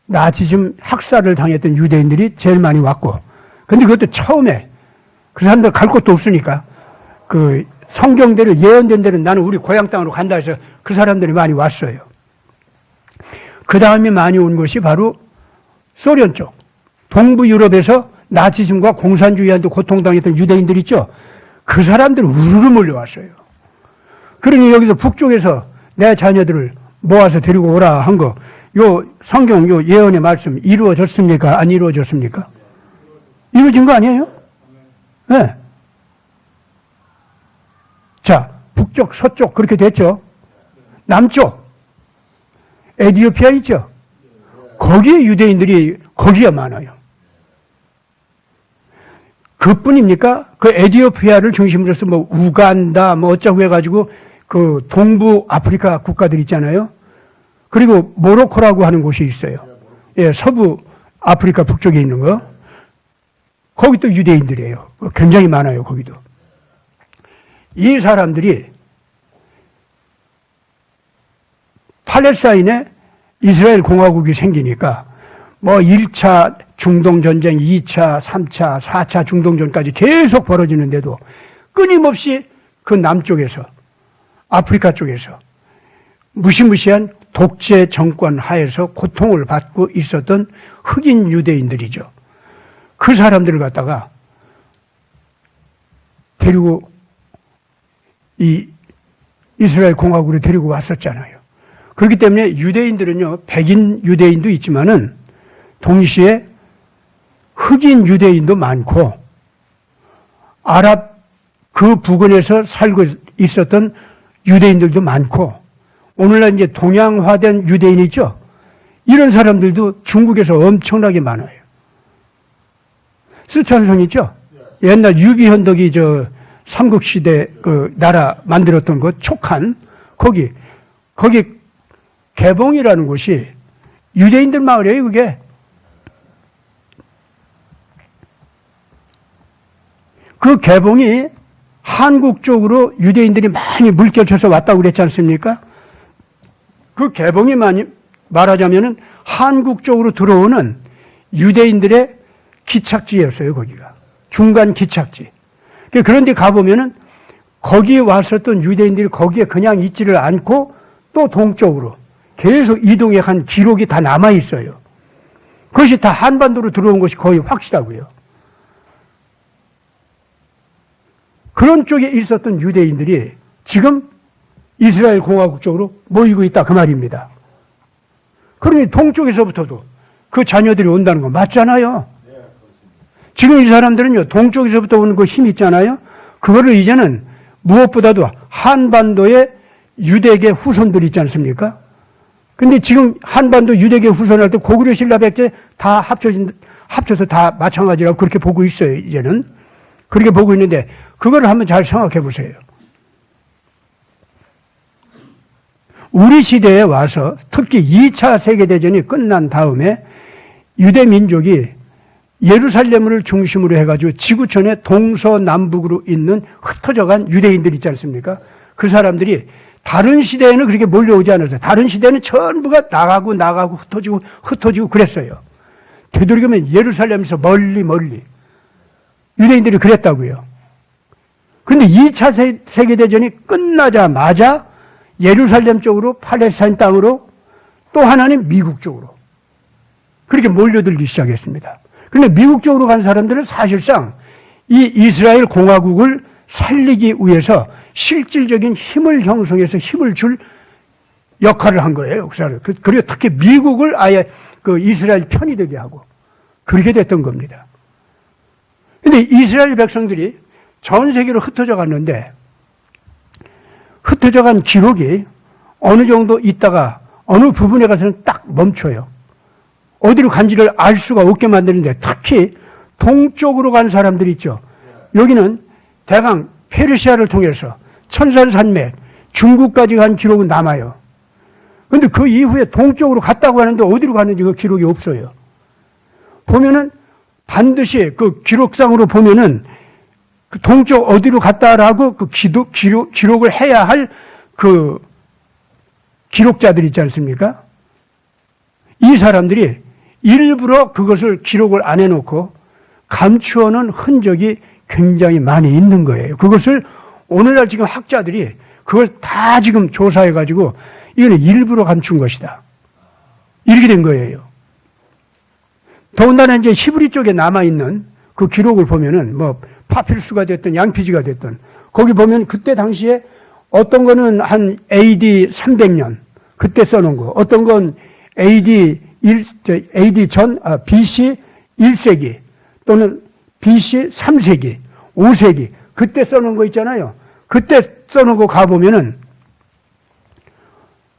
나치즘 학살을 당했던 유대인들이 제일 많이 왔고, 근데 그것도 처음에 그 사람들 갈 곳도 없으니까 그 성경대로 예언된 대로 나는 우리 고향 땅으로 간다 해서 그 사람들이 많이 왔어요. 그 다음에 많이 온 것이 바로 소련 쪽, 동부 유럽에서 나치즘과 공산주의한테 고통당했던 유대인들 있죠. 그 사람들이 우르르 몰려왔어요. 그러니 여기서 북쪽에서 내 자녀들을 모아서 데리고 오라 한 거, 요 성경 요 예언의 말씀 이루어졌습니까? 안 이루어졌습니까? 이루어진 거 아니에요? 네. 자, 북쪽, 서쪽 그렇게 됐죠. 남쪽, 에티오피아 있죠. 거기에 유대인들이 거기에 많아요. 그뿐입니까? 그 에티오피아를 중심으로 해서 뭐 우간다 뭐 어쩌고 해가지고 그 동부 아프리카 국가들 있잖아요. 그리고 모로코라고 하는 곳이 있어요. 예, 서부 아프리카 북쪽에 있는 거. 거기 또 유대인들이에요. 굉장히 많아요, 거기도. 이 사람들이 팔레스타인에 이스라엘 공화국이 생기니까 뭐 1차 중동전쟁, 2차, 3차, 4차 중동전까지 계속 벌어지는데도 끊임없이 그 남쪽에서 아프리카 쪽에서 무시무시한 독재 정권 하에서 고통을 받고 있었던 흑인 유대인들이죠. 그 사람들을 갖다가 데리고 이 이스라엘 공화국으로 데리고 왔었잖아요. 그렇기 때문에 유대인들은요, 백인 유대인도 있지만은 동시에 흑인 유대인도 많고 아랍 그 부근에서 살고 있었던 유대인들도 많고 오늘날 이제 동양화된 유대인이 있죠. 이런 사람들도 중국에서 엄청나게 많아요. 스촨성 있죠. 옛날 유비현덕이 저 삼국시대 그 나라 만들었던 그 촉한 거기 개봉이라는 곳이 유대인들 마을이에요. 그게 그 개봉이 한국 쪽으로 유대인들이 많이 물결쳐서 왔다고 그랬지 않습니까? 그 개봉이 많이 말하자면은 한국 쪽으로 들어오는 유대인들의 기착지였어요, 거기가. 중간 기착지. 그런데 가보면은 거기에 왔었던 유대인들이 거기에 그냥 있지를 않고 또 동쪽으로 계속 이동해 간 기록이 다 남아있어요. 그것이 다 한반도로 들어온 것이 거의 확실하고요. 그런 쪽에 있었던 유대인들이 지금 이스라엘 공화국 쪽으로 모이고 있다 그 말입니다. 그러니 동쪽에서부터도 그 자녀들이 온다는 거 맞잖아요. 지금 이 사람들은요, 동쪽에서부터 오는 그 힘이 있잖아요. 그거를 이제는 무엇보다도 한반도의 유대계 후손들 있지 않습니까? 근데 지금 한반도 유대계 후손할 때 고구려 신라 백제 다 합쳐서 다 마찬가지라고 그렇게 보고 있어요, 이제는. 그렇게 보고 있는데, 그거를 한번 잘 생각해 보세요. 우리 시대에 와서 특히 2차 세계대전이 끝난 다음에 유대 민족이 예루살렘을 중심으로 해가지고 지구촌의 동서남북으로 있는 흩어져간 유대인들 있지 않습니까? 그 사람들이 다른 시대에는 그렇게 몰려오지 않았어요. 다른 시대는 전부가 나가고 흩어지고 그랬어요. 되도록이면 예루살렘에서 멀리 유대인들이 그랬다고요. 근데 2차 세계대전이 끝나자마자 예루살렘 쪽으로, 팔레스타인 땅으로, 또 하나는 미국 쪽으로 그렇게 몰려들기 시작했습니다. 그런데 미국 쪽으로 간 사람들은 사실상 이 이스라엘 공화국을 살리기 위해서 실질적인 힘을 형성해서 힘을 줄 역할을 한 거예요. 그리고 특히 미국을 아예 그 이스라엘 편이 되게 하고 그렇게 됐던 겁니다. 그런데 이스라엘 백성들이 전 세계로 흩어져 갔는데 흩어져 간 기록이 어느 정도 있다가 어느 부분에 가서는 딱 멈춰요. 어디로 간지를 알 수가 없게 만드는데 특히 동쪽으로 간 사람들이 있죠. 여기는 대강 페르시아를 통해서 천산산맥 중국까지 간 기록은 남아요. 그런데 그 이후에 동쪽으로 갔다고 하는데 어디로 갔는지 그 기록이 없어요. 보면은 반드시 그 기록상으로 보면은 그 동쪽 어디로 갔다라고 그 기록을 해야 할 그 기록자들 있지 않습니까? 이 사람들이 일부러 그것을 기록을 안 해놓고 감추어놓은 흔적이 굉장히 많이 있는 거예요. 그것을 오늘날 지금 학자들이 그걸 다 지금 조사해가지고 이거는 일부러 감춘 것이다. 이렇게 된 거예요. 더군다나 이제 히브리 쪽에 남아있는 그 기록을 보면은 뭐 파피루스가 됐든 양피지가 됐든 거기 보면 그때 당시에 어떤 거는 한 AD 300년 그때 써놓은 거, 어떤 건 AD BC 1세기 또는 BC 3세기, 5세기 그때 써놓은 거 있잖아요. 그때 써놓은 거 가보면은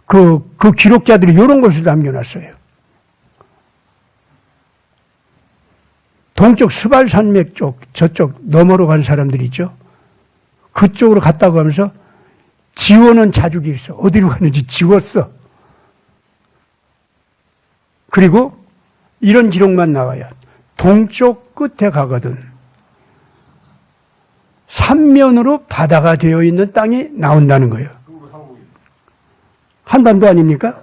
그 기록자들이 이런 것을 남겨놨어요. 동쪽 스발산맥 쪽, 저쪽 너머로 간 사람들이 있죠. 그쪽으로 갔다고 하면서 지워놓은 자죽이 있어. 어디로 갔는지 지웠어. 그리고 이런 기록만 나와요. 동쪽 끝에 가거든 삼면으로 바다가 되어 있는 땅이 나온다는 거예요. 한반도 아닙니까?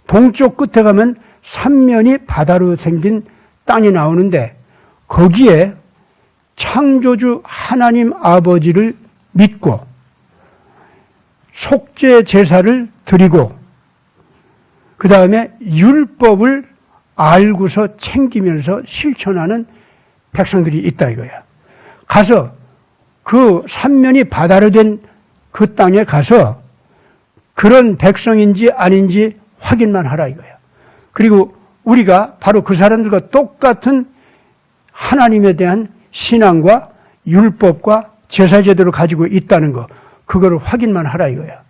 동쪽 끝에 가면 삼면이 바다로 생긴 땅이 나오는데 거기에 창조주 하나님 아버지를 믿고 속죄 제사를 드리고 그 다음에 율법을 알고서 챙기면서 실천하는 백성들이 있다 이거야. 가서 그 삼면이 바다로 된 그 땅에 가서 그런 백성인지 아닌지 확인만 하라 이거야. 그리고 우리가 바로 그 사람들과 똑같은 하나님에 대한 신앙과 율법과 제사제도를 가지고 있다는 거, 그거를 확인만 하라 이거야.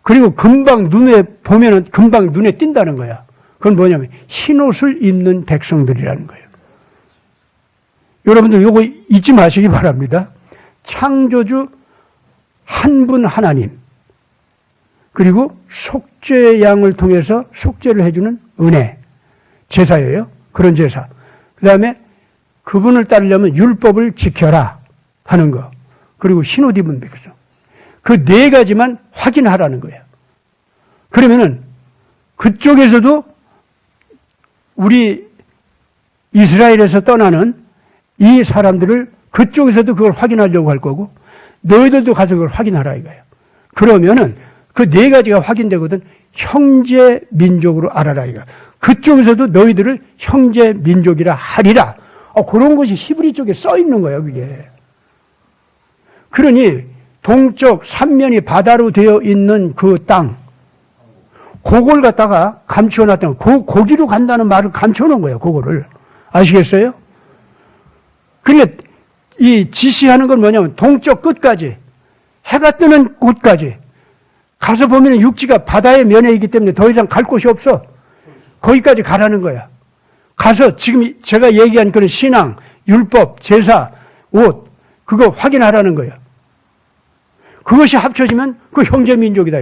그리고 금방 눈에 보면은 금방 눈에 띈다는 거야. 그건 뭐냐면 흰옷을 입는 백성들이라는 거예요. 여러분들 이거 잊지 마시기 바랍니다. 창조주 한 분 하나님, 그리고 속죄의 양을 통해서 속죄를 해주는 은혜, 제사예요. 그런 제사. 그 다음에 그분을 따르려면 율법을 지켜라 하는 거. 그리고 흰옷 입은 백성. 그 네 가지만 확인하라는 거예요. 그러면은 그쪽에서도 우리 이스라엘에서 떠나는 이 사람들을 그쪽에서도 그걸 확인하려고 할 거고 너희들도 가서 그걸 확인하라 이거예요. 그러면은 그 네 가지가 확인되거든. 형제 민족으로 알아라 이거. 그쪽에서도 너희들을 형제 민족이라 하리라. 그런 것이 히브리 쪽에 써 있는 거예요, 그게. 그러니 동쪽 삼면이 바다로 되어 있는 그 땅, 그걸 갖다가 감춰놨다는 거. 거기로 간다는 말을 감춰놓은 거예요, 그거를. 아시겠어요? 그러니까 이 지시하는 건 뭐냐면 동쪽 끝까지, 해가 뜨는 곳까지 가서 보면 육지가 바다의 면에 있기 때문에 더 이상 갈 곳이 없어. 거기까지 가라는 거야. 가서 지금 제가 얘기한 그런 신앙, 율법, 제사, 옷, 그거 확인하라는 거야. 그것이 합쳐지면 그 형제 민족이다.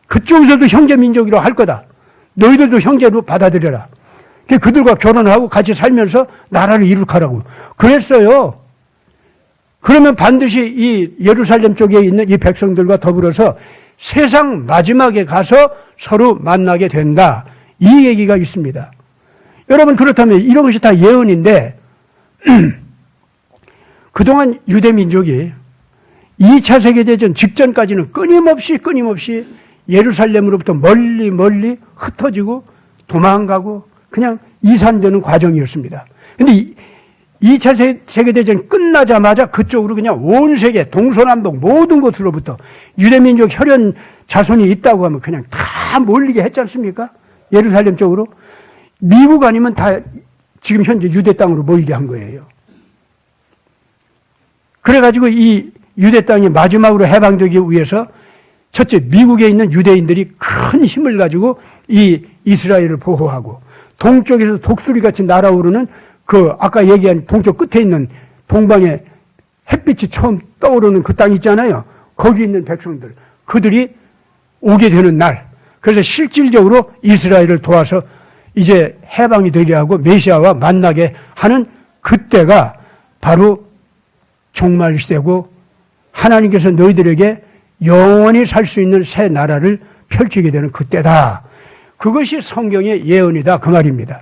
그쪽에서도 형제 민족이라고 할 거다. 너희들도 형제로 받아들여라. 그들과 결혼하고 같이 살면서 나라를 이룩하라고. 그랬어요. 그러면 반드시 이 예루살렘 쪽에 있는 이 백성들과 더불어서 세상 마지막에 가서 서로 만나게 된다. 이 얘기가 있습니다. 여러분 그렇다면 이런 것이 다 예언인데 그동안 유대민족이 2차 세계대전 직전까지는 끊임없이 예루살렘으로부터 멀리 흩어지고 도망가고 그냥 이산되는 과정이었습니다. 그런데 2차 세계대전 끝나자마자 그쪽으로 그냥 온 세계 동서남북 모든 곳으로부터 유대민족 혈연 자손이 있다고 하면 그냥 다 몰리게 했지 않습니까? 예루살렘 쪽으로. 미국 아니면 다 지금 현재 유대 땅으로 모이게 한 거예요. 그래가지고 이 유대 땅이 마지막으로 해방되기 위해서 첫째 미국에 있는 유대인들이 큰 힘을 가지고 이 이스라엘을 보호하고 동쪽에서 독수리같이 날아오르는 그 아까 얘기한 동쪽 끝에 있는 동방에 햇빛이 처음 떠오르는 그 땅 있잖아요. 거기 있는 백성들 그들이 오게 되는 날 그래서 실질적으로 이스라엘을 도와서 이제 해방이 되게 하고 메시아와 만나게 하는 그때가 바로 종말시대고 하나님께서 너희들에게 영원히 살 수 있는 새 나라를 펼치게 되는 그때다. 그것이 성경의 예언이다 그 말입니다.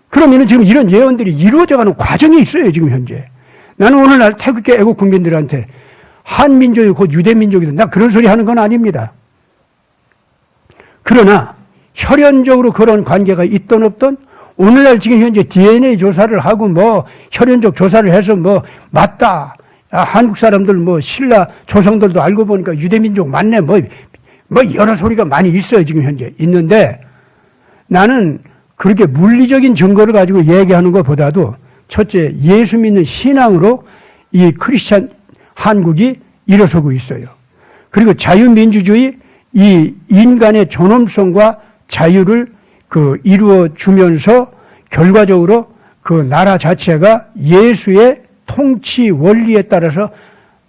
그러면 지금 이런 예언들이 이루어져가는 과정이 있어요 지금 현재. 나는 오늘날 태극기 애국 국민들한테 한민족이 곧 유대민족이다 나 그런 소리 하는 건 아닙니다. 그러나 혈연적으로 그런 관계가 있던 없던 오늘날 지금 현재 DNA 조사를 하고 뭐 혈연적 조사를 해서 뭐 맞다. 한국 사람들 뭐 신라 조상들도 알고 보니까 유대민족 맞네 뭐 여러 소리가 많이 있어요 지금 현재 있는데 나는 그렇게 물리적인 증거를 가지고 얘기하는 것보다도 첫째 예수 믿는 신앙으로 이 크리스찬 한국이 일어서고 있어요. 그리고 자유민주주의 이 인간의 존엄성과 자유를 이루어 주면서 결과적으로 그 나라 자체가 예수의 통치 원리에 따라서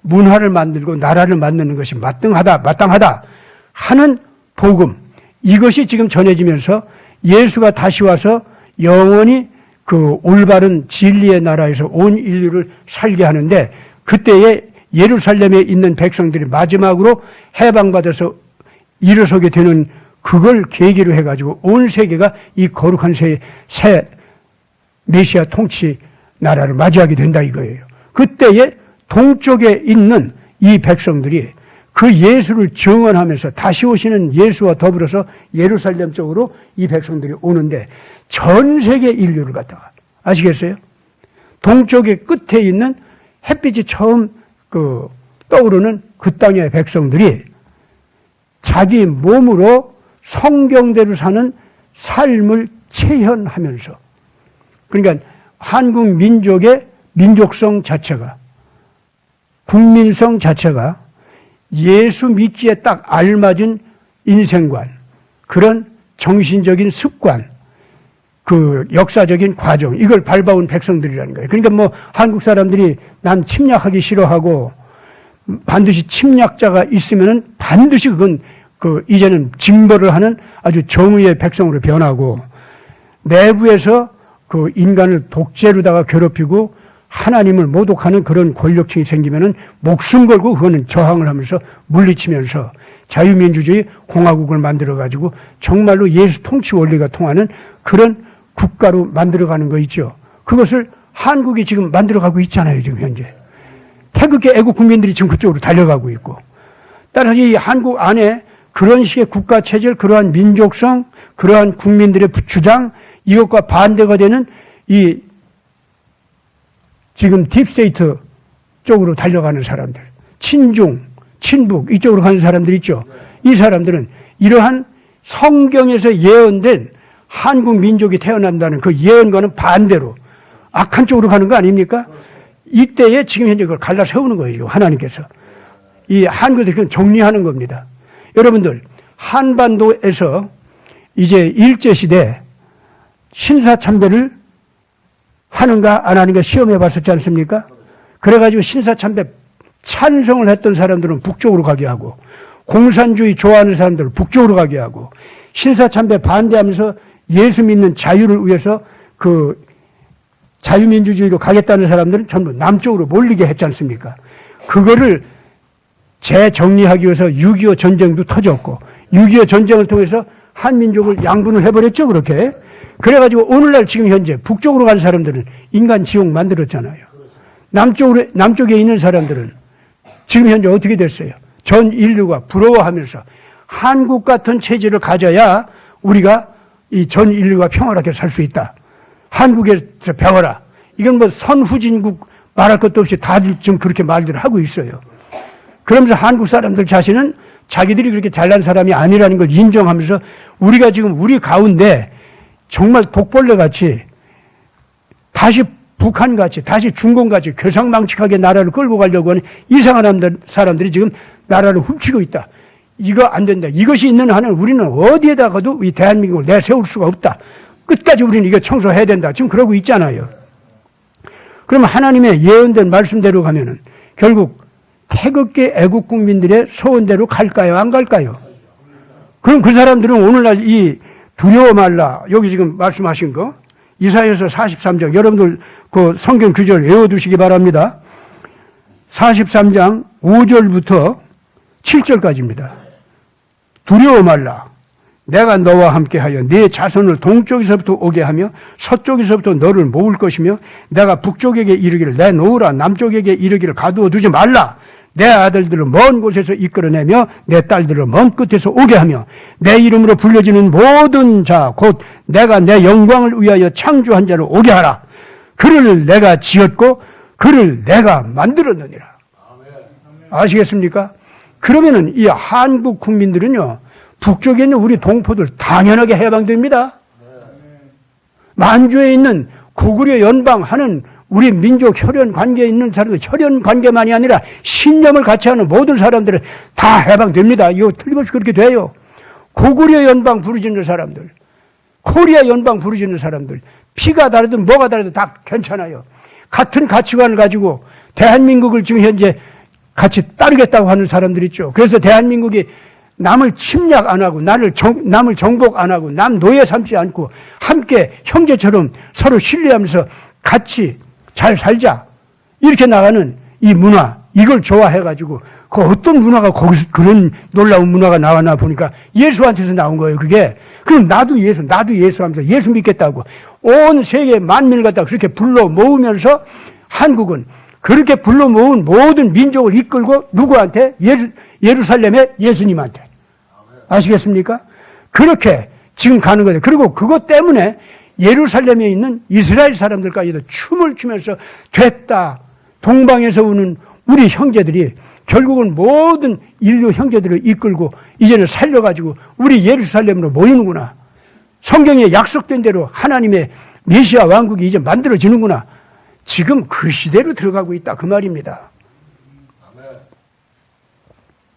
문화를 만들고 나라를 만드는 것이 마땅하다 하는 복음 이것이 지금 전해지면서 예수가 다시 와서 영원히 그 올바른 진리의 나라에서 온 인류를 살게 하는데 그때에 예루살렘에 있는 백성들이 마지막으로 해방받아서 일어서게 되는 그걸 계기로 해가지고 온 세계가 이 거룩한 새 메시아 통치 나라를 맞이하게 된다 이거예요. 그때에 동쪽에 있는 이 백성들이 그 예수를 증언하면서 다시 오시는 예수와 더불어서 예루살렘 쪽으로 이 백성들이 오는데 전 세계 인류를 갖다가 아시겠어요? 동쪽의 끝에 있는 햇빛이 처음 떠오르는 그 땅의 백성들이 자기 몸으로 성경대로 사는 삶을 체현하면서 그러니까 한국 민족의 민족성 자체가 국민성 자체가 예수 믿기에 딱 알맞은 인생관 그런 정신적인 습관 그 역사적인 과정 이걸 밟아온 백성들이라는 거예요. 그러니까 뭐 한국 사람들이 남 침략하기 싫어하고 반드시 침략자가 있으면은 반드시 그건 이제는 징벌을 하는 아주 정의의 백성으로 변하고 내부에서 그 인간을 독재로다가 괴롭히고 하나님을 모독하는 그런 권력층이 생기면은 목숨 걸고 그거는 저항을 하면서 물리치면서 자유민주주의 공화국을 만들어가지고 정말로 예수 통치 원리가 통하는 그런 국가로 만들어가는 거 있죠. 그것을 한국이 지금 만들어가고 있잖아요, 지금 현재. 태극기 애국 국민들이 지금 그쪽으로 달려가고 있고. 따라서 이 한국 안에 그런 식의 국가 체질, 그러한 민족성, 그러한 국민들의 주장, 이것과 반대가 되는 이 지금 딥스테이트 쪽으로 달려가는 사람들, 친중, 친북 이쪽으로 가는 사람들 있죠. 이 사람들은 이러한 성경에서 예언된 한국 민족이 태어난다는 그 예언과는 반대로 악한 쪽으로 가는 거 아닙니까? 이때에 지금 현재 그걸 갈라 세우는 거예요. 하나님께서. 이 한국을 그냥 정리하는 겁니다. 여러분들 한반도에서 이제 일제시대 신사참배를 하는가 안 하는가 시험해 봤었지 않습니까? 그래가지고 신사참배 찬성을 했던 사람들은 북쪽으로 가게 하고 공산주의 좋아하는 사람들은 북쪽으로 가게 하고 신사참배 반대하면서 예수 믿는 자유를 위해서 그 자유민주주의로 가겠다는 사람들은 전부 남쪽으로 몰리게 했지 않습니까? 그거를 재정리하기 위해서 6.25 전쟁도 터졌고 6.25 전쟁을 통해서 한민족을 양분을 해버렸죠 그렇게. 그래가지고 오늘날 지금 현재 북쪽으로 간 사람들은 인간 지옥 만들었잖아요. 남쪽에 있는 사람들은 지금 현재 어떻게 됐어요? 전 인류가 부러워하면서 한국 같은 체제를 가져야 우리가 이 전 인류가 평화롭게 살 수 있다. 한국에서 배워라. 이건 뭐 선후진국 말할 것도 없이 다들 지금 그렇게 말들을 하고 있어요. 그러면서 한국 사람들 자신은 자기들이 그렇게 잘난 사람이 아니라는 걸 인정하면서 우리가 지금 우리 가운데 정말 독벌레같이 다시 북한같이 다시 중공같이 괴상망측하게 나라를 끌고 가려고 하는 이상한 사람들이 지금 나라를 훔치고 있다. 이거 안 된다. 이것이 있는 한은 우리는 어디에다가도 이 대한민국을 내세울 수가 없다. 끝까지 우리는 이거 청소해야 된다. 지금 그러고 있잖아요. 그러면 하나님의 예언된 말씀대로 가면은 결국 태극기 애국 국민들의 소원대로 갈까요? 안 갈까요? 그럼 그 사람들은 오늘날 이 두려워 말라. 여기 지금 말씀하신 거. 이사야서 43장. 여러분들 그 성경 구절 외워두시기 바랍니다. 43장 5절부터 7절까지입니다. 두려워 말라. 내가 너와 함께하여 네 자손을 동쪽에서부터 오게 하며 서쪽에서부터 너를 모을 것이며 내가 북쪽에게 이르기를 내놓으라 남쪽에게 이르기를 가두어 두지 말라. 내 아들들을 먼 곳에서 이끌어내며 내 딸들을 먼 끝에서 오게 하며 내 이름으로 불려지는 모든 자 곧 내가 내 영광을 위하여 창조한 자를 오게 하라. 그를 내가 지었고 그를 내가 만들었느니라. 아시겠습니까? 그러면은 이 한국 국민들은요, 북쪽에 있는 우리 동포들 당연하게 해방됩니다. 만주에 있는 고구려 연방하는 우리 민족 혈연 관계에 있는 사람들, 혈연 관계만이 아니라 신념을 같이 하는 모든 사람들은 다 해방됩니다. 이거 틀림없이 그렇게 돼요. 고구려 연방 부르짖는 사람들, 코리아 연방 부르짖는 사람들, 피가 다르든 뭐가 다르든 다 괜찮아요. 같은 가치관을 가지고 대한민국을 지금 현재 같이 따르겠다고 하는 사람들 있죠. 그래서 대한민국이 남을 침략 안 하고 남을 정복 안 하고 남 노예 삼지 않고 함께 형제처럼 서로 신뢰하면서 같이 잘 살자. 이렇게 나가는 이 문화, 이걸 좋아해가지고 그 어떤 문화가 거기서 그런 놀라운 문화가 나왔나 보니까 예수한테서 나온 거예요. 그게. 그럼 나도 예수 하면서 예수 믿겠다고 온 세계 만민을 갖다 그렇게 불러 모으면서 한국은 그렇게 불러 모은 모든 민족을 이끌고 누구한테? 예루살렘의 예수님한테. 아시겠습니까? 그렇게 지금 가는 거예요. 그리고 그것 때문에 예루살렘에 있는 이스라엘 사람들까지도 춤을 추면서 됐다. 동방에서 오는 우리 형제들이 결국은 모든 인류 형제들을 이끌고 이제는 살려가지고 우리 예루살렘으로 모이는구나. 성경에 약속된 대로 하나님의 메시아 왕국이 이제 만들어지는구나. 지금 그 시대로 들어가고 있다. 그 말입니다.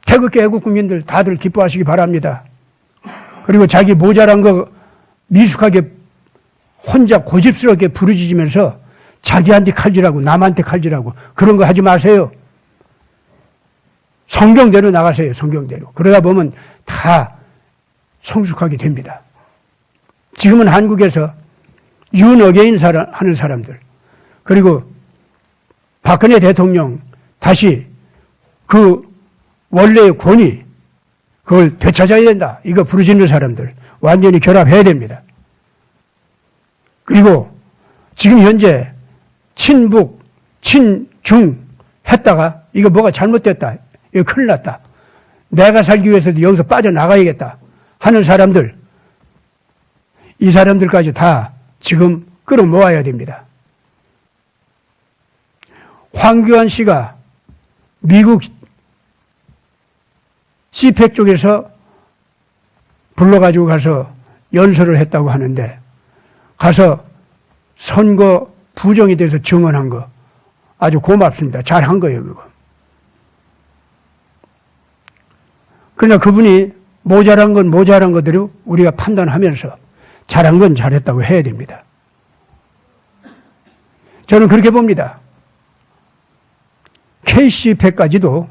태극기 애국 국민들 다들 기뻐하시기 바랍니다. 그리고 자기 모자란 거 미숙하게 혼자 고집스럽게 부르짖으면서 자기한테 칼질하고 남한테 칼질하고 그런 거 하지 마세요. 성경대로 나가세요. 성경대로. 그러다 보면 다 성숙하게 됩니다. 지금은 한국에서 윤어게인 하는 사람들 그리고 박근혜 대통령 다시 그 원래의 권위 그걸 되찾아야 된다. 이거 부르짖는 사람들 완전히 결합해야 됩니다. 그리고 지금 현재 친북, 친중 했다가 이거 뭐가 잘못됐다. 이거 큰일 났다. 내가 살기 위해서도 여기서 빠져나가야겠다 하는 사람들 이 사람들까지 다 지금 끌어모아야 됩니다. 황교안 씨가 미국 시팩 쪽에서 불러가지고 가서 연설을 했다고 하는데 가서 선거 부정에 대해서 증언한 거 아주 고맙습니다. 잘한 거예요, 그거. 그러나 그분이 모자란 건 모자란 것대로 우리가 판단하면서 잘한 건 잘했다고 해야 됩니다. 저는 그렇게 봅니다. KC100까지도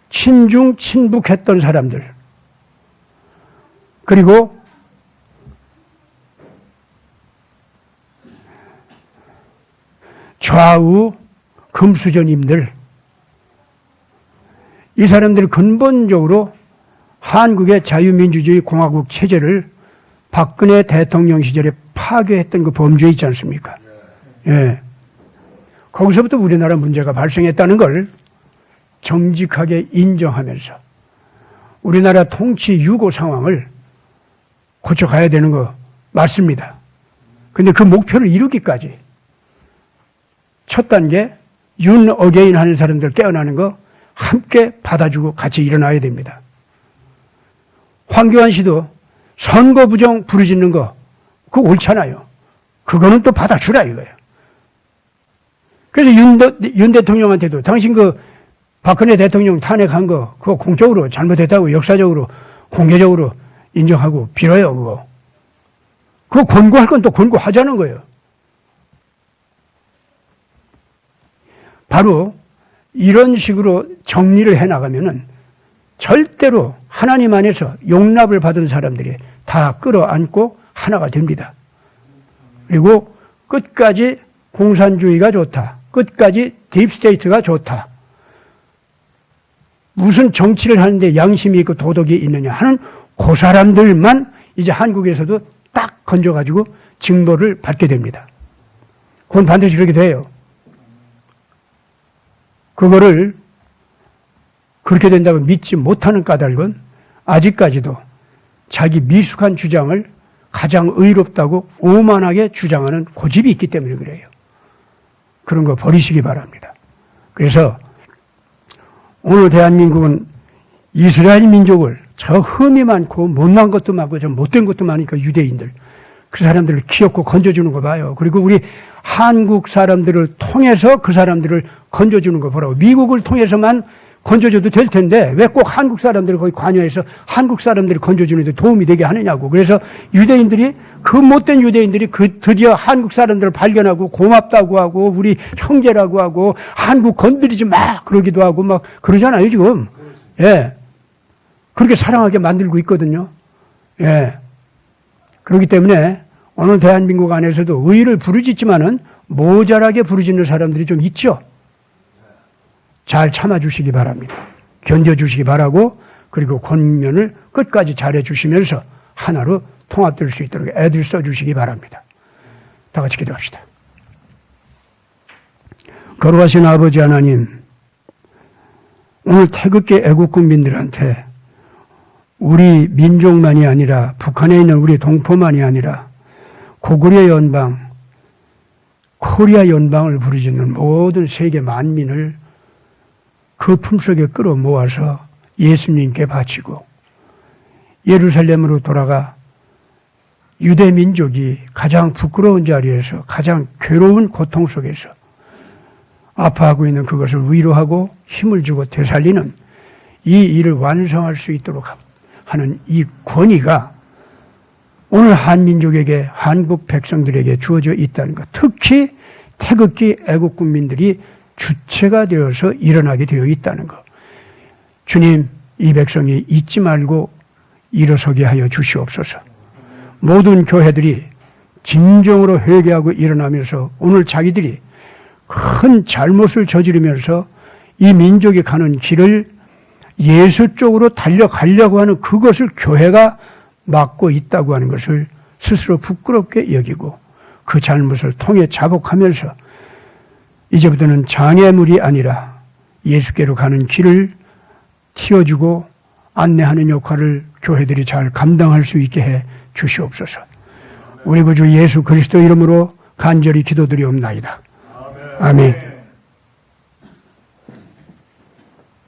친중, 친북했던 사람들 그리고 좌우 금수저님들 이 사람들이 근본적으로 한국의 자유민주주의 공화국 체제를 박근혜 대통령 시절에 파괴했던 그 범죄 있지 않습니까? 예. 거기서부터 우리나라 문제가 발생했다는 걸 정직하게 인정하면서 우리나라 통치 유고 상황을 고쳐가야 되는 거 맞습니다. 근데 그 목표를 이루기까지 첫 단계 윤 어게인 하는 사람들 깨어나는 거 함께 받아주고 같이 일어나야 됩니다. 황교안 씨도 선거 부정 부르짖는 거 그거 옳잖아요. 그거는 또 받아주라 이거예요. 그래서 윤 대통령한테도 당신 그 박근혜 대통령 탄핵한 거 그거 공적으로 잘못했다고 역사적으로 공개적으로 인정하고 빌어요 그거. 그거 권고할 건 또 권고하자는 거예요. 바로 이런 식으로 정리를 해나가면은 절대로 하나님 안에서 용납을 받은 사람들이 다 끌어안고 하나가 됩니다. 그리고 끝까지 공산주의가 좋다. 끝까지 딥스테이트가 좋다. 무슨 정치를 하는데 양심이 있고 도덕이 있느냐 하는 그 사람들만 이제 한국에서도 딱 건져가지고 징벌을 받게 됩니다. 그건 반드시 그렇게 돼요. 그거를 그렇게 된다고 믿지 못하는 까닭은 아직까지도 자기 미숙한 주장을 가장 의롭다고 오만하게 주장하는 고집이 있기 때문에 그래요. 그런 거 버리시기 바랍니다. 그래서 오늘 대한민국은 이스라엘 민족을 저 흠이 많고 못난 것도 많고 저 못된 것도 많으니까 유대인들 그 사람들을 키웠고 건져주는 거 봐요. 그리고 우리 한국 사람들을 통해서 그 사람들을 건져주는 거 보라고. 미국을 통해서만 건져줘도 될 텐데 왜 꼭 한국 사람들을 거기 관여해서 한국 사람들을 건져주는 데 도움이 되게 하느냐고. 그래서 유대인들이 그 못된 유대인들이 그 드디어 한국 사람들을 발견하고 고맙다고 하고 우리 형제라고 하고 한국 건드리지 마 그러기도 하고 막 그러잖아요 지금. 예. 그렇게 사랑하게 만들고 있거든요. 예. 그렇기 때문에 오늘 대한민국 안에서도 의를 부르짖지만은 모자라게 부르짖는 사람들이 좀 있죠. 잘 참아주시기 바랍니다. 견뎌주시기 바라고 그리고 권면을 끝까지 잘해주시면서 하나로 통합될 수 있도록 애들 써주시기 바랍니다. 다 같이 기도합시다. 거룩하신 아버지 하나님, 오늘 태극기 애국 국민들한테 우리 민족만이 아니라 북한에 있는 우리 동포만이 아니라 고구려 연방, 코리아 연방을 부르짖는 모든 세계 만민을 그 품속에 끌어모아서 예수님께 바치고 예루살렘으로 돌아가 유대 민족이 가장 부끄러운 자리에서 가장 괴로운 고통 속에서 아파하고 있는 그것을 위로하고 힘을 주고 되살리는 이 일을 완성할 수 있도록 하는 이 권위가 오늘 한민족에게 한국 백성들에게 주어져 있다는 것. 특히 태극기 애국국민들이 주체가 되어서 일어나게 되어 있다는 것. 주님, 이 백성이 잊지 말고 일어서게 하여 주시옵소서. 모든 교회들이 진정으로 회개하고 일어나면서 오늘 자기들이 큰 잘못을 저지르면서 이 민족이 가는 길을 예수 쪽으로 달려가려고 하는 그것을 교회가 막고 있다고 하는 것을 스스로 부끄럽게 여기고 그 잘못을 통해 자복하면서 이제부터는 장애물이 아니라 예수께로 가는 길을 틔워주고 안내하는 역할을 교회들이 잘 감당할 수 있게 해 주시옵소서. 우리 구주 예수 그리스도 이름으로 간절히 기도드리옵나이다. 아멘.